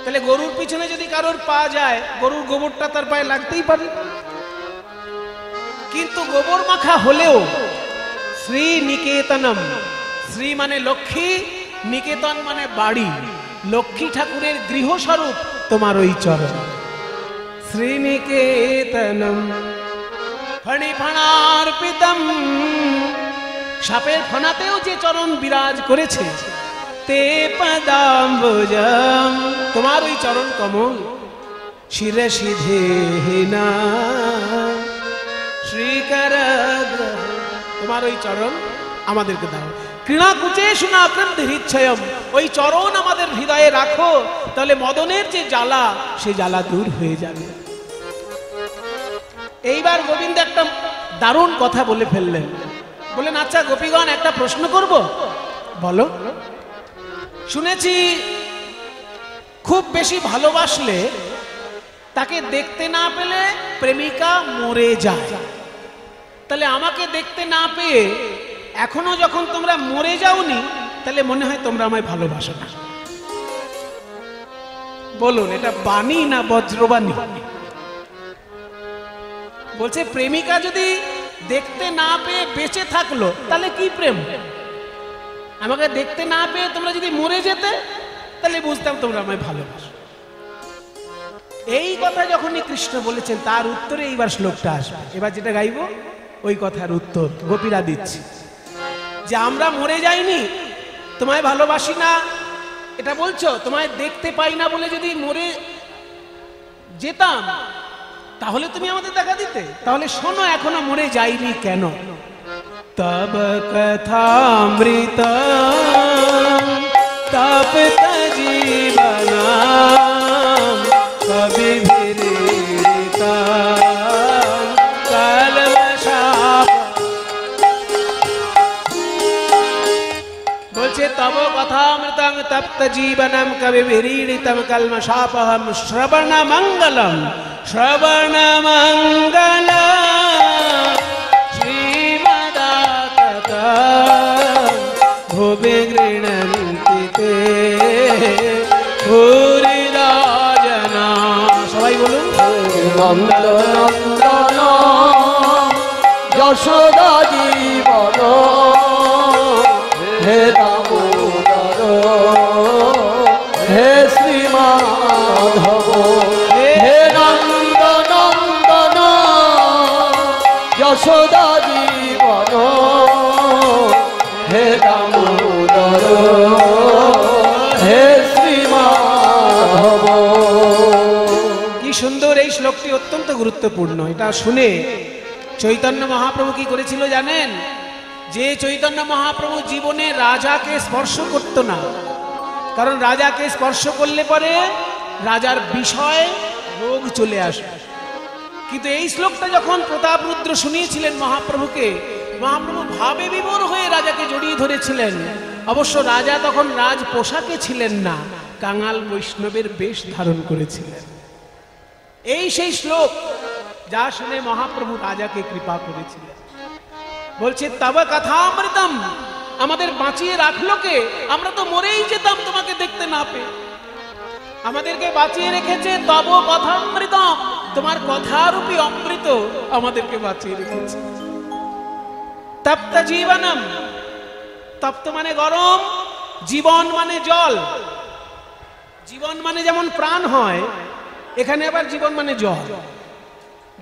তাহলে গরুর পিছনে যদি কারোর পা যায়, গরুর গোবরটা তার পায়ে লাগতেই পারে। কিন্তু গোবর মাখা হলেও শ্রী নিকেতনম, শ্রী মানে লক্ষ্মী, নিকেতন মানে বাড়ি, লক্ষ্মী ঠাকুরের গৃহস্বরূপ তোমার ওই চরণ। শ্রীনিকেতনম ফণিফণার্পিতম, সাপের ফণাতেও যে চরণ বিরাজ করেছে, তে পদাম্বুজম, তোমার ওই চরণ কমল। শিরসিধেহিনা শ্রীকর, তোমার ওই চরণ আমাদেরকে দাও। কৃণাকুচেষুনা কৃন্ধিরিচ্ছয়ম, ওই চরণ আমাদের হৃদয়ে রাখো, তাহলে মদনের যে জ্বালা, সে জ্বালা দূর হয়ে যাবে। এইবার গোবিন্দ একটা দারুণ কথা বলে ফেললেন। বললেন, আচ্ছা গোপীগণ, একটা প্রশ্ন করব, বলো। শুনেছি খুব বেশি ভালোবাসলে তাকে দেখতে না পেলে প্রেমিকা মরে যায়। তাহলে আমাকে দেখতে না পেয়ে এখনো যখন তোমরা মরে যাওনি, তাহলে মনে হয় তোমরা আমায় ভালোবাসো না। বলুন, এটা বাণী না বজ্রবাণী? বলছে প্রেমিকা যদি দেখতে না পেয়ে বেঁচে থাকলো, তাহলে কি প্রেম? আমাকে দেখতে না পেয়ে তোমরা যদি মরে যেতে, তাহলে বুঝতাম তোমরা আমায় ভালোবাসো। এই কথা যখনই কৃষ্ণ বলেছেন, তার উত্তরে এইবার শ্লোকটা আসবে। এবার যেটা গাইব ওই কথার উত্তর গোপীরা দিচ্ছে, যে আমরা মরে যাইনি, তোমায় ভালোবাসি না, এটা বলছো। তোমায় দেখতে পাই না বলে যদি মরে যেতাম, তাহলে তুমি আমাদের দেখা দিতে। তাহলে শোনো, এখনো মরে যাইনি কেন। তব কথামৃত তপ্ত জীবনাম কবিভিরিতা কলমশ বলছে তব কথামৃতং তপ্ত জীবনম কবি বিরীড়িতম কলমশাপহম শ্রবণ মঙ্গলম শ্রীমদাততম ভুবি গৃণন্তি তে ভূরিদা জনা। সবাই বলুন নন্দনন্দন যশোদা জীবন হে দামোদর হে শ্রীমাধব হে নন্দনন্দন যশোদা জীবন হে দামোদর হে শ্রীমাধব। কি সুন্দর এই শ্লোকটি, অত্যন্ত গুরুত্বপূর্ণ। এটা শুনে চৈতন্য মহাপ্রভু কি করেছিল জানেন? যে চৈতন্য মহাপ্রভু জীবনে রাজাকে স্পর্শ করত না, কারণ রাজাকে স্পর্শ করলে পরে রাজার বিষয় রোগ চলে আসে। কিন্তু এই শ্লোকটা যখন প্রতাপরুদ্র শুনিয়েছিলেন মহাপ্রভুকে, মহাপ্রভু ভাবে বিভোর হয়ে রাজাকে জড়িয়ে ধরেছিলেন। অবশ্য রাজা তখন রাজ পোশাকে ছিলেন না, কাঙাল বৈষ্ণবের বেশ ধারণ করেছিলেন। এই সেই শ্লোক যা শুনে মহাপ্রভু রাজাকে কৃপা করেছিলেন। বলছে তব কথামৃতম, আমাদের বাঁচিয়ে রাখলো কে? আমরা তো মরেই যেতাম তোমাকে দেখতে না পেয়ে। আমাদেরকে বাঁচিয়ে রেখেছে তব কথামৃতম, তোমার কথারূপী অমৃত আমাদেরকে বাঁচিয়ে রেখেছে। তপ্ত জীবনম, তপ্ত মানে গরম, জীবন মানে জল। জীবন মানে যেমন প্রাণ হয়, এখানে আবার জীবন মানে জল,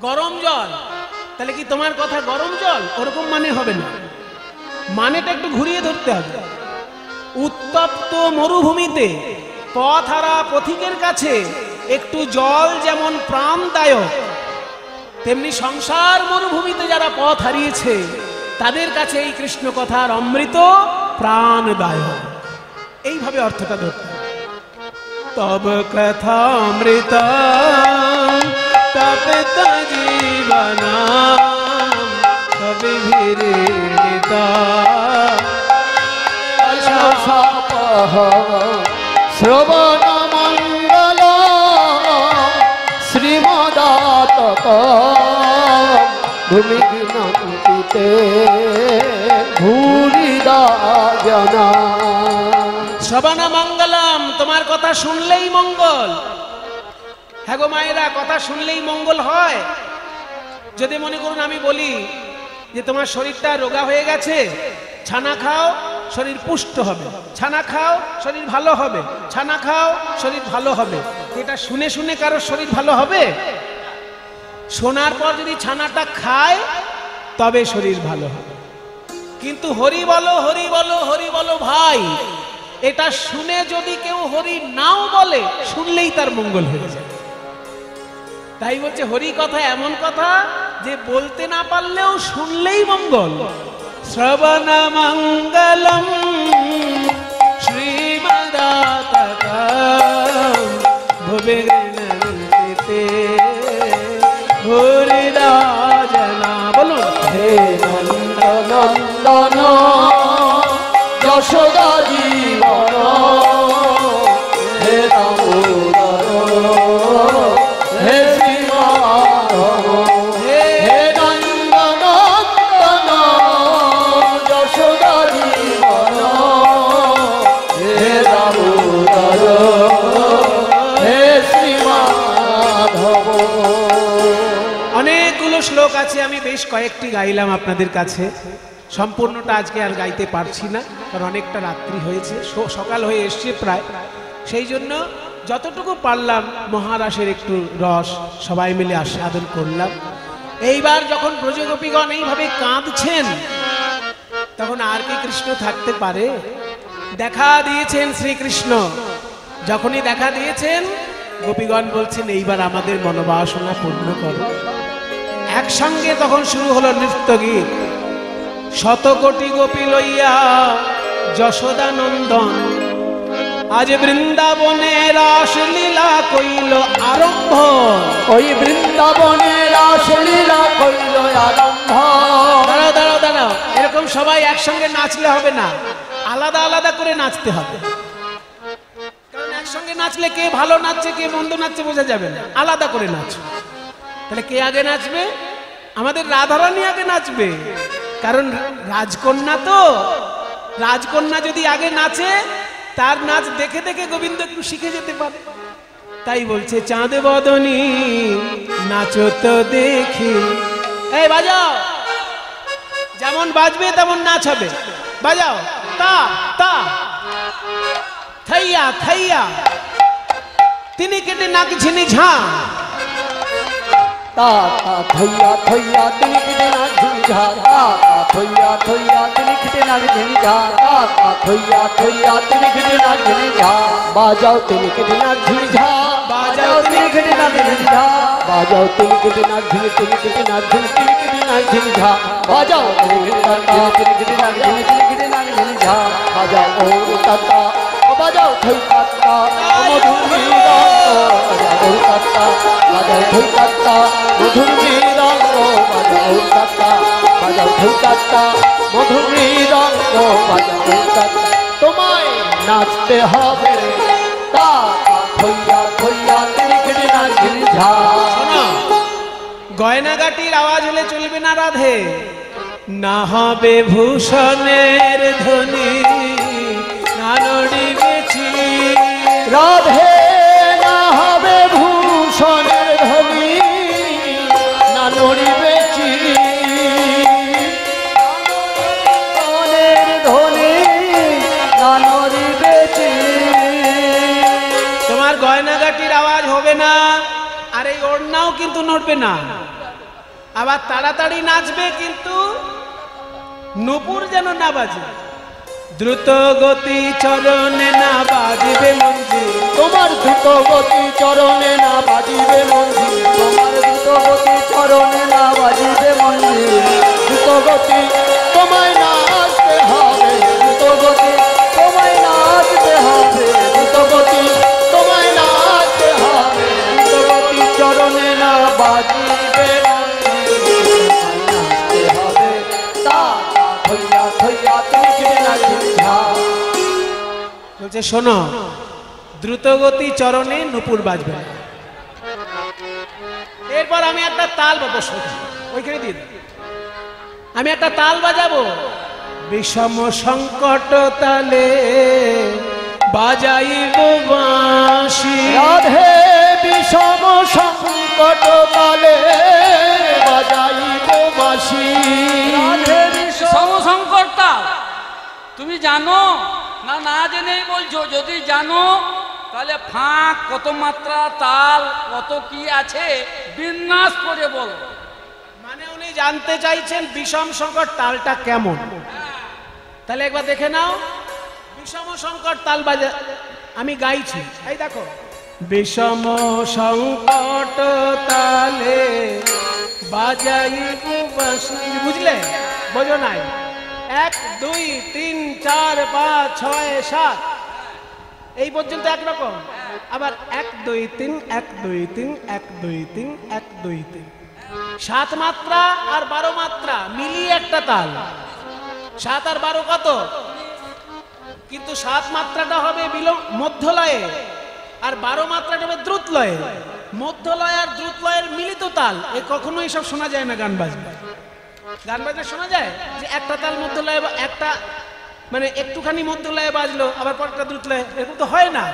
গরম জল। তাহলে কি তোমার কথা গরম জল? ওরকম মানে হবে না, মানেটা একটু ঘুরিয়ে ধরতে হবে। উত্তপ্ত মরুভূমিতে পথহারা পথিকের কাছে একটু জল যেমন প্রাণদায়ক, তেমনি সংসার মরুভূমিতে যারা পথ হারিয়েছে তাদের কাছে এই কৃষ্ণ কথার অমৃত প্রাণদায়ক। এইভাবে অর্থটা ধরতে হবে। তব কথামৃত তপ্ত জীবনম কবি বিরীড়িতা শ্রবণ মঙ্গল শ্রীমদাতত ভূমি গৃণন্তি ভূরিদা জনা। শ্রবণ মঙ্গলম, তোমার কথা শুনলেই মঙ্গল। হ্যাঁ গো মায়েরা, কথা শুনলেই মঙ্গল হয়। যদি মনে করুন আমি বলি যে তোমার শরীরটা রোগা হয়ে গেছে, ছানা খাও শরীর পুষ্ট হবে, ছানা খাও শরীর ভালো হবে, ছানা খাও শরীর ভালো হবে, এটা শুনে শুনে কারোর শরীর ভালো হবে? শোনার পর যদি ছানাটা খায় তবে শরীর ভালো হবে। কিন্তু হরি বলো হরি বলো হরি বলো ভাই, এটা শুনে যদি কেউ হরি নাও বলে, শুনলেই তার মঙ্গল হয়ে যায়। তাই বলছে হরি কথা এমন কথা যে বলতে না পারলেও শুনলেই মঙ্গল। শ্রবণ মঙ্গলম শ্রীমদাততম ভুবি গৃণন্তি তে ভূরিদা জনা। বলুন হে নন্দনন্দন যশোদা জীবন হে দামোদর হে শ্রীমাধব হে নন্দনন্দন যশোদা জীবন হে দামোদর হে শ্রীমাধব। অনেকগুলো শ্লোক আছে, আমি বেশ কয়েকটি গাইলাম আপনাদের কাছে। সম্পূর্ণটা আজকে আর গাইতে পারছি না, কারণ অনেকটা রাত্রি হয়েছে, সকাল হয়ে এসছে প্রায়। সেই জন্য যতটুকু পারলাম মহারাসের একটু রস সবাই মিলে আস্বাদন করলাম। এইবার যখন ব্রজগোপীগণ এইভাবে কাঁদছেন, তখন আর কি কৃষ্ণ থাকতে পারে? দেখা দিয়েছেন শ্রীকৃষ্ণ। যখনই দেখা দিয়েছেন, গোপীগণ বলছেন এইবার আমাদের মনোবাসনা পূর্ণ করো। একসঙ্গে তখন শুরু হলো নৃত্য গীত। শতকোটি গোপী লইয়া যশোদানন্দন আজ বৃন্দাবনে রাসলীলা কইল আরম্ভ। ওই বৃন্দাবনে রাসলীলা কইল আরম্ভ। দাঁড়াও দাঁড়াও দাঁড়াও, এরকম সবাই একসঙ্গে নাচলে হবে না, আলাদা আলাদা করে নাচতে হবে। কারণ একসঙ্গে নাচলে কে ভালো নাচছে কে মন্দ নাচছে বোঝা যাবে না, আলাদা করে নাচ। তাহলে কে আগে নাচবে? আমাদের রাধারানী আগে নাচবে, কারণ রাজকন্যা তো। রাজকন্যা যদি আগে নাচে, তার নাচ দেখে দেখে গোবিন্দ একটু শিখে যেতে পারে। তাই বলছে চাঁদ বদনী নাচো তো দেখি। এই বাজাও, যেমন বাজবে তেমন নাচ হবে। বাজাও তা তা থাইয়া থাইয়া তিনি কেটে নাকি ছিনি ঝা। তা তা থইয়া থইয়া তিনি কেটে নাক ঝিঝা, তা তা থইয়া থইয়া তিনি কেটে নাক ঝিঝা, তা তা থইয়া থইয়া তিনি কেটে নাক ঝিঝা। বাজাও তিনি কেটে নাক ঝিঝা, বাজাও তিনি কেটে নাক ঝিঝা, বাজাও তিনি কেটে নাক ঝিঝ, তিনি কেটে নাক ঝিঝ, তিনি কেটে নাক ঝিঝা। বাজাও তিনি কেটে নাক ঝিঝ, তিনি কেটে নাক ঝিঝ, তিনি কেটে নাক ঝিঝা। বাজাও ও তাতা, বাজাও থই তাতা, মধুর মৃদঙ্গ বাজাও তাতা, বাজাও থই তাতা, মধুর মৃদঙ্গ বাজাও তাতা, বাজাও থই তাতা, মধুর মৃদঙ্গ বাজাও তাতা। তোমায় নাচতে হবে তা থইয়া থইয়া তিনি কেটে নাক ঝিঝা। শোনো, গয়নাগাটির আওয়াজ হলে চলবে না রাধে, না হবে ভূষণের ধ্বনি, না নড়িবে চির। রাধে না হবে ভূষণের ধ্বনি, না নড়িবে চির। ভূষণের ধ্বনি, না নড়িবে চির। তোমার গয়নাগাটির আওয়াজ হবে না, আর এই ওড়নাও কিন্তু নড়বে না। আবার তাড়াতাড়ি নাচবে, কিন্তু নূপুর যেন না বাজে। দ্রুত গতি চরণে না বাজিবে মঞ্জিল, তোমার দ্রুত গতি চরণে না বাজিবে মঞ্জিল, তোমার দ্রুত গতি চরণে না বাজিবে মঞ্জিল। দ্রুত গতি তোমায় নাচতে হবে, দ্রুত গতি তোমায় নাচতে হবে, দ্রুত গতি তোমায় নাচতে হবে। দ্রুত গতি চরণে না বাজিবে মঞ্জিল, নাচতে হবে তা থইয়া থইয়া তুমি কেটে না ঝিঝা। বলছে শোনো, দ্রুতগতি চরণে নূপুর বাজবে না। এরপর আমি একটা তাল বাজাবো, ওইখানে দিয়ে দাও। আমি একটা তাল বাজাবো, বিষম সংকট তালে বাজাইব বাঁশি। রাধে বিষম সংকট তালে বাজাইব বাঁশি। রাধে বিষম সংকট তাল তুমি জানো না? না জেনেই বলছো। যদি জানো তাহলে ফাঁক কত মাত্রা, তাল কত কি আছে বিন্যাস করে বলো। মানে উনি জানতে চাইছেন বিষম সংকট তালটা কেমন। তাহলে একবার দেখে নাও, বিষম সংকট তাল বাজা আমি গাইছি। এই দেখো, বিষম সংকট তালে বাজাইব বাঁশি। বুঝলে? বোঝো নাই? 1 2 3 4 5 6 7 এই পর্যন্ত একরকম। আবার 1 2 3 1 2 3 1 2 3 1 2 3 7 মাত্রা আর 12 মাত্রা মিলিয়ে একটা তাল। 7 আর 12 কত? কিন্তু 7 মাত্রাটা হবে মধ্য লয়ে, আর 12 মাত্রাটা হবে দ্রুত লয়ে। মধ্য লয় আর দ্রুত লয়ের মিলিত তাল। এ কখনোই সব শোনা যায় না গান বাজনা। গান বাজনা শোনা যায় যে একটা তাল মধ্য লয়ে, একটা মানে একটুখানি মধ্য লয়ে বাজলো আবার পরটা দ্রুত লয়ে, এরকম তো হয় না।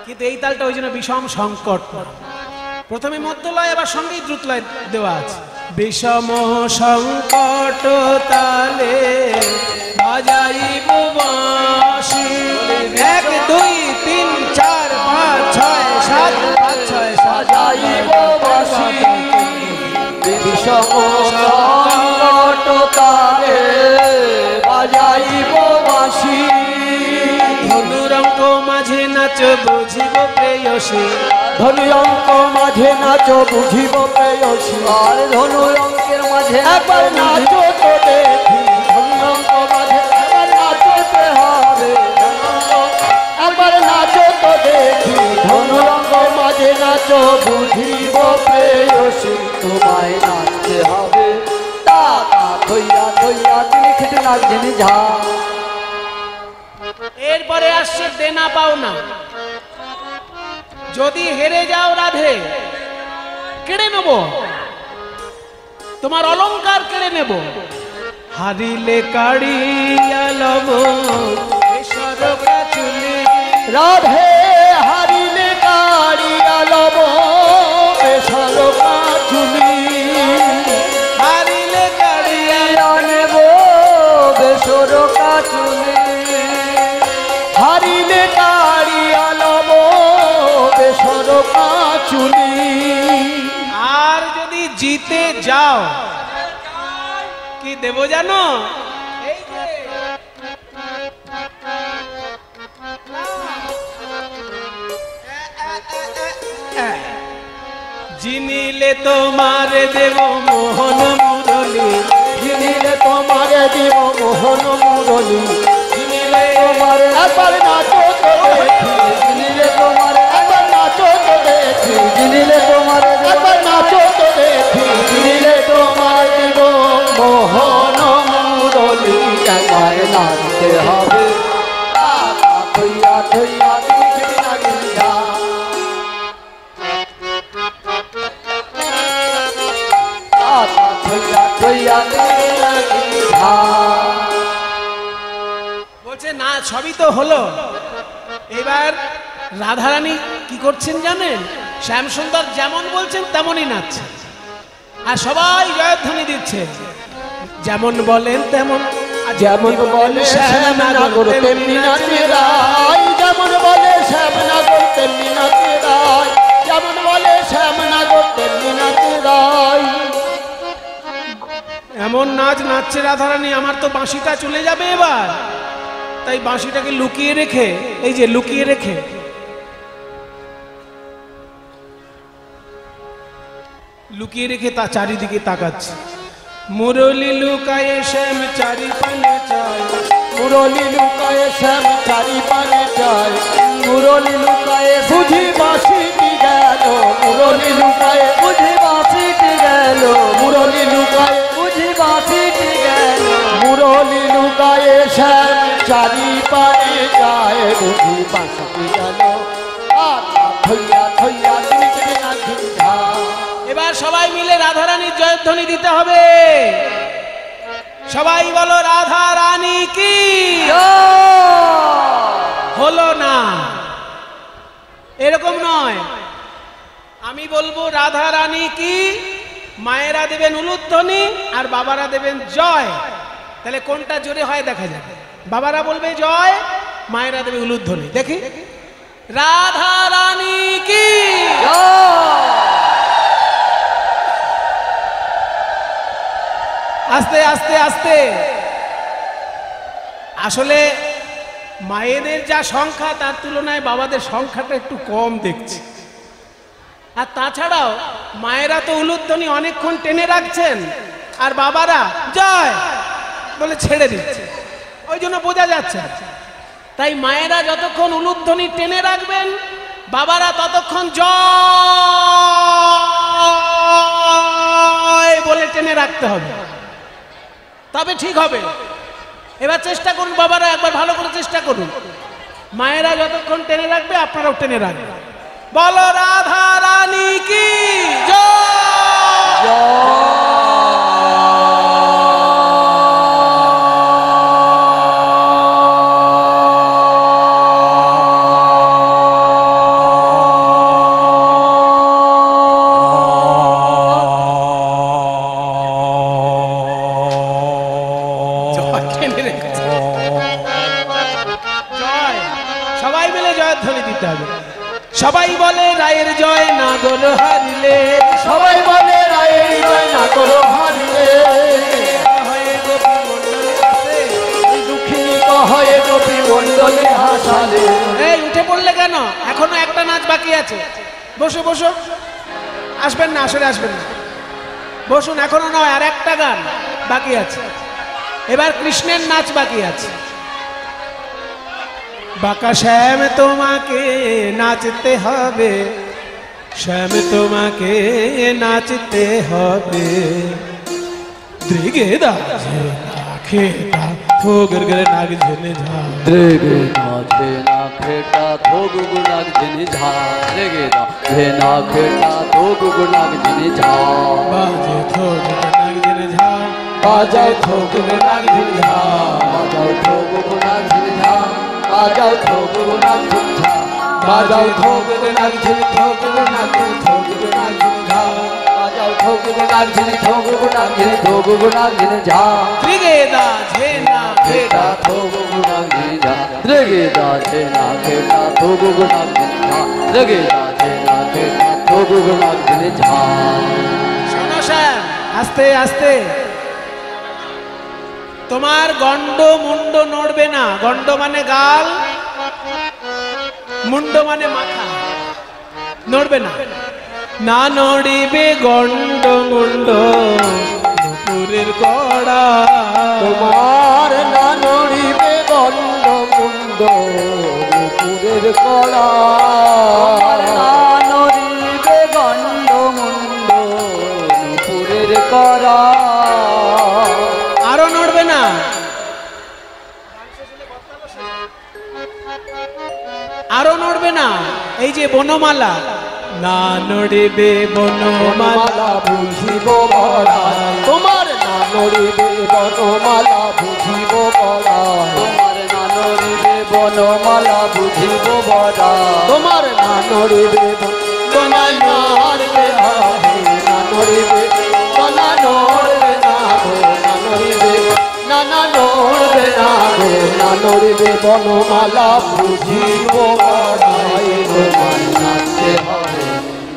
কিন্তু এই তালটা ওই জন্য বিষম সংকট। প্রথমে মধ্য লয় আবার সঙ্গেই দ্রুত লয় দেওয়া আছে। বিষম সংকট তালে বাজাইব বাঁশি। 1 2 3 4 5 6 7 5 6 7 বাজাইব বাঁশি। বিষম সংকট তালে বাজাইব বাঁশি। ধনুরঙ্গ মাঝে নাচ বুঝিব প্রেয়সী। ধনুরঙ্গ মাঝে নাচ বুঝিব প্রেয়সী। আর ধনুরঙ্গের মাঝে একবার নাচো তো দেখি। ধনুরঙ্গ মাঝে একবার নাচতে হবে। একবার নাচো তো দেখি। ধনুরঙ্গ মাঝে নাচ বুঝিব প্রেয়সী। তোমায় নাচতে হবে তা থইয়া থইয়া তিনি খেতে লাগছেন ঝা। এরপরে আসছে দেনা পাওনা। যদি হেরে যাও রাধে, কেড়ে নেব তোমার অলংকার, কেড়ে নেব। হারিলে কাড়িয়া লব সরকা চুলি, রাধে হারিলে কাড়িয়া লব বেসরকা চুলি, হারিলে কাড়িয়া নেব বেসরকা চুলি, হারিলে কাড়িয়া লব বেসরকা চুলি। আর যদি জিতে যাও কি দেব জানো? এই যে জিনিলে তোমার দেব মোহন মুরলি, জিনিলে তোমারে দিব মোহন মুরলি, জিনিলে তোমার একবার নাচো তো দেখি, জিনিলে তোমার একবার নাচো তো দেখি, জিনিলে তোমার একবার নাচো তো দেখি, জিনিলে তোমার দিব মোহন মুরলি, একবার নাচতে হবে। থইয়া থইয়া তুমি খেতে লাগেন ঝা। থইয়া থইয়া তুমি লাগেন ঝা। বলছে না, সবই তো হলো। এবার রাধারানী কি করছেন জানেন? শ্যামসুন্দর যেমন বলছেন তেমনই নাচছে, আর সবাই জয়ধ্বনি দিচ্ছে। যেমন বলেন তেমন, যেমন বলে শ্যামনগর তেমনি নাচে রায়, যেমন বলে শ্যামনগর তেমনি নাচে রায়, যেমন বলে শ্যামনগর তেমনি নাচে রায়। এমন নাচ নাচছে রাধারানী, আমার তো বাঁশিটা চলে যাবে এবার। তাই বাঁশিটাকে লুকিয়ে রেখে, এই যে লুকিয়ে রেখে তা চারিদিকে তাকাচ্ছে। মুরলি লুকায়ে শ্যাম চারি পানে চায়, মুরলি লুকায়ে শ্যাম চারি পানে চায়, মুরলি লুকায়ে বুঝি বাঁশিটি গেল, মুরলি লুকায়ে বুঝি বাঁশিটি গেল, মুরলি লুকায়ে বুঝি বাঁশিটি গেল, মুরলি লুকায়ে শ্যাম চারি পানে যায়, বুঝি বাঁশিটি গেল। থইয়া থইয়া তুমি খেতে লাগছেন ঝা। এবার সবাই মিলে রাধারানীর জয়ধ্বনি দিতে হবে। সবাই বলো রাধা রানী কি। হলো না, এরকম নয়। আমি বলবো রাধা রানী কি, মায়েরা দেবেন উলুধ্বনি আর বাবারা দেবেন জয়। তাহলে কোনটা জোরে হয় দেখা যাবে। বাবারা বলবে জয়, মায়েরা দেবে উলুধ্বনি। দেখি, রাধা রানী কি। আস্তে আস্তে আস্তে। আসলে মায়েদের যা সংখ্যা তার তুলনায় বাবাদের সংখ্যাটা একটু কম দেখছি। আর তাছাড়াও মায়েরা তো উলুধ্বনি অনেকক্ষণ টেনে রাখছেন, আর বাবারা জয় বলে ছেড়ে দিচ্ছে, ওই জন্য বোঝা যাচ্ছে। তাই মায়েরা যতক্ষণ উলুধ্বনি টেনে রাখবেন, বাবারা ততক্ষণ জয় বলে টেনে রাখতে হবে, তবে ঠিক হবে। এবার চেষ্টা করুন বাবারা, একবার ভালো করে চেষ্টা করুন। মায়েরা যতক্ষণ টেনে রাখবে আপনারাও টেনে রাখবেন। বলো রাধা রানী কি জয়। সবাই মিলে জয়ধ্বনি দিতে হবে। সবাই বলে রায়ের জয় নাগর হারিলে, সবাই বলে রায়ের জয় নাগর হারিলে, দুঃখিনী কহে গোপী মণ্ডলে হাসালে। এই উঠে পড়লে কেন? এখনো একটা নাচ বাকি আছে। বসো বসো, আসবেন না, আসলে আসবেন না, বসুন। এখনো নয়, আর একটা গান বাকি আছে। এবার কৃষ্ণের নাচ বাকি আছে। বাঁকা শ্যাম তোমাকে নাচতে হবে, শ্যাম তোমাকে নাচতে হবে, द्रिगे दा खेता थोगर नाग झने झा द्रिगे ना खेता थोगर नाग झने झा द्रिगे ना खेता थोगर नाग झने झा बाजे थोगर नाग झने झा बाजाओ थोगर नाग झने झा बाजाओ थोगर नाग झने झा बाजाओ थोगर नाग झने झा बाजाओ थोगर नाग झने थोगर नाग झने झा थोगर नाग झने थोगर नाग झने थोगर नाग झने झा द्रिगे दा झेना खेता थोगर नाग झने झा द्रिगे दा झेना खेता थोगर नाग झने झा द्रिगे दा झेना खेता थोगर नाग झने झा শোনো স্যার আস্তে আস্তে তোমার গন্ড মুন্ড নড়বে না গন্ড মানে গাল মুন্ড মানে মাথা নড়বে না না নড়িবে গন্ড মুন্ড নুপুরের কড়া তোমার না নড়িবে গন্ড মুন্ড নুপুরের কড়া না নড়িবে গন্ড মুন্ড নুপুরের কড়া আরো নড়বে না আরো নড়বে না এই যে বনমালা না নড়িবে বনমালা বুঝিব বড়াই তোমার না নড়িবে বনমালা বুঝিব বড়াই তোমার না নড়িবে বনমালা বুঝিব বড়াই তোমার না নড়িবে তোমার নড়বে হবে না নড়িবে না নড়বে না গো না নড়িবে না নড়বে না গো না নড়িবে বনমালা বুঝিব বড়াই তোমার নাচতে হবে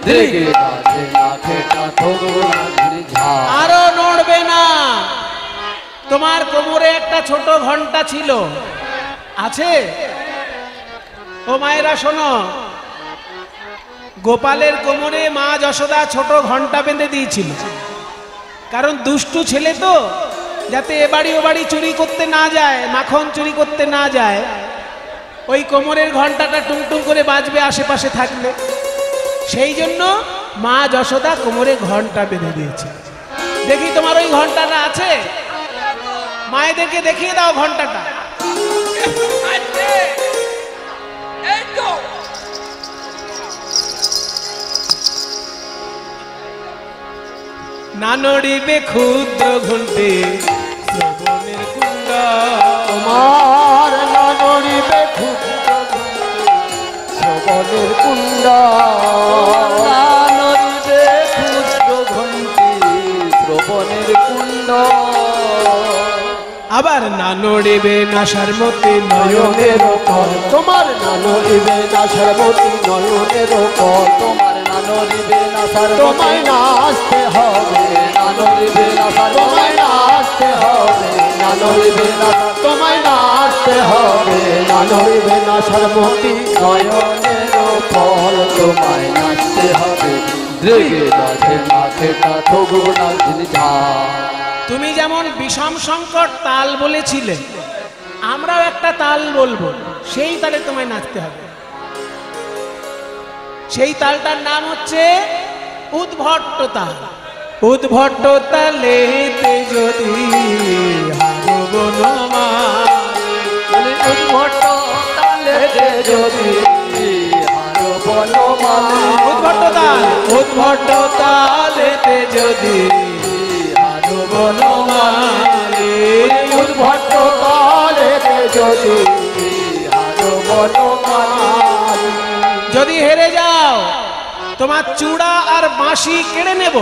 দ্রিগে নাচে না খেটা থোগো নাচনি ঝা আরো নড়বে না তোমার কোমরে একটা ছোট ঘন্টা ছিল আছে ও মায়েরা শোনো গোপালের কোমরে মা যশোদা ছোট ঘন্টা বেঁধে দিয়েছিল কারণ দুষ্টু ছেলে তো যাতে এ বাড়ি ও বাড়ি চুরি করতে না যায় মাখন চুরি করতে না যায় ওই কোমরের ঘন্টাটা টুংটুং করে বাজবে আশেপাশে থাকলে সেই জন্য মা যশোদা কোমরে ঘন্টা বেঁধে দিয়েছে দেখি তোমার ওই ঘন্টাটা আছে মায়েদেরকে দেখিয়ে দাও ঘন্টাটা এই তো না নড়িবে ক্ষুদ্র ঘন্টে শ্রবণের কুণ্ডা তোমার না নড়িবে ক্ষুদ্র শ্রবণের কুণ্ডা না নড়িবে ক্ষুদ্র ঘন্টি শ্রবণের কুণ্ড আবার না নড়িবে নাসার মতে নয়নের কর তোমার না নড়িবে না সর্বতী নয়নের কর তোমার না নড়িবে না তোমায় নাচতে হবে না নড়িবে না তোমায় নাচতে হবে না নড়িবে না তোমায় নাচতে হবে না নড়িবে না সর্বতী নয়নের ফল তোমায় নাচতে হবে দ্রিগে নাচে না খেটা থোগো নাচনি ঝা তুমি যেমন বিষম সংকট তাল বলেছিলে আমরাও একটা তাল বলবো সেই তালে তোমায় নাচতে হবে সেই তালটার নাম হচ্ছে উদ্ভট্ট তাল উদ্ভট্ট তালেতে যদি হারো বনমালী উদ্ভট্ট তালেতে যদি হারো বনমালী উদ্ভট্ট তাল উদ্ভট্ট তালেতে যদি হারো বনমালী উদ্ভট্ট তালেতে যদি হারো বনমালী যদি হেরে যাও তোমার চূড়া আর বাঁশি কেড়ে নেব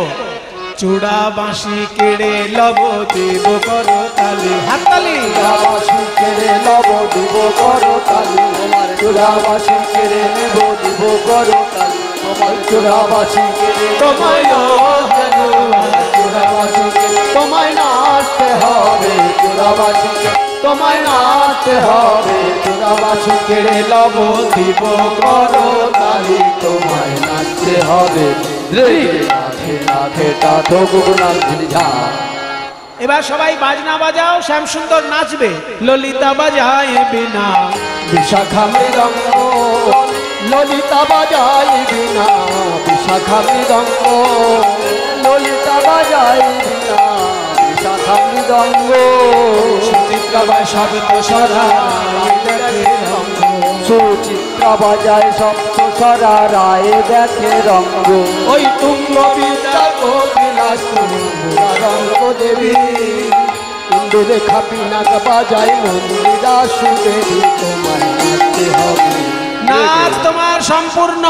চূড়া বাঁশি কেড়ে লব দেব করো তালি হাততালি বাঁশি কেড়ে লব দিব করো তালি তোমার চূড়া বাঁশি কেড়ে নেব দিব করো তালি তোমার চূড়া বাঁশি কেড়ে তোমায় চূড়া বাঁশি কেড়ে তোমায় নাচতে হবে চূড়া বাঁশি তোমায় নাচতে হবে চূড়া বাঁশি কেড়ে লব দিব করো তালি তোমায় নাচতে হবে দ্রিগে নাচে না খেটা থোগো নাচনি ঝা এবার সবাই বাজনা বাজাও শ্যামসুন্দর নাচবে ললিতা বাজায় বিনা বিশাখা মৃদঙ্গ ললিতা বাজাই বিনা বিশাখা মৃদঙ্গ ললিতা বাজাই বিনা শাখা মৃদঙ্গ সুচিত্রা বাই শব্দ সরা রায় দেখে রঙ্গ সুচিত্রা বাজায় সপ্ত সরা রায় দেখে রঙ্গ ওই তুঙ্গ বিদ্যা কবিলাস রঙ্গ দেবী ইন্দু রেখা পিনাক বাজায় মন্দিরা সুদেবী তোমায় নাচতে হবে নাচ তোমার সম্পূর্ণ।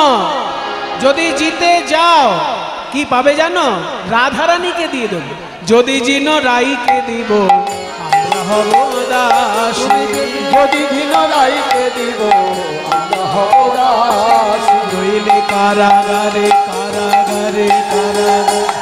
যদি জিতে যাও কি পাবে জানো? রাধারানীকে দিয়ে দেবো। যদি জিনো রাইকে দিব আমরা হব দাস। যদি ঘিন রাইকে দিব আমরা হব দাস। রইলে কারাগারে কারাগারে কারাগারে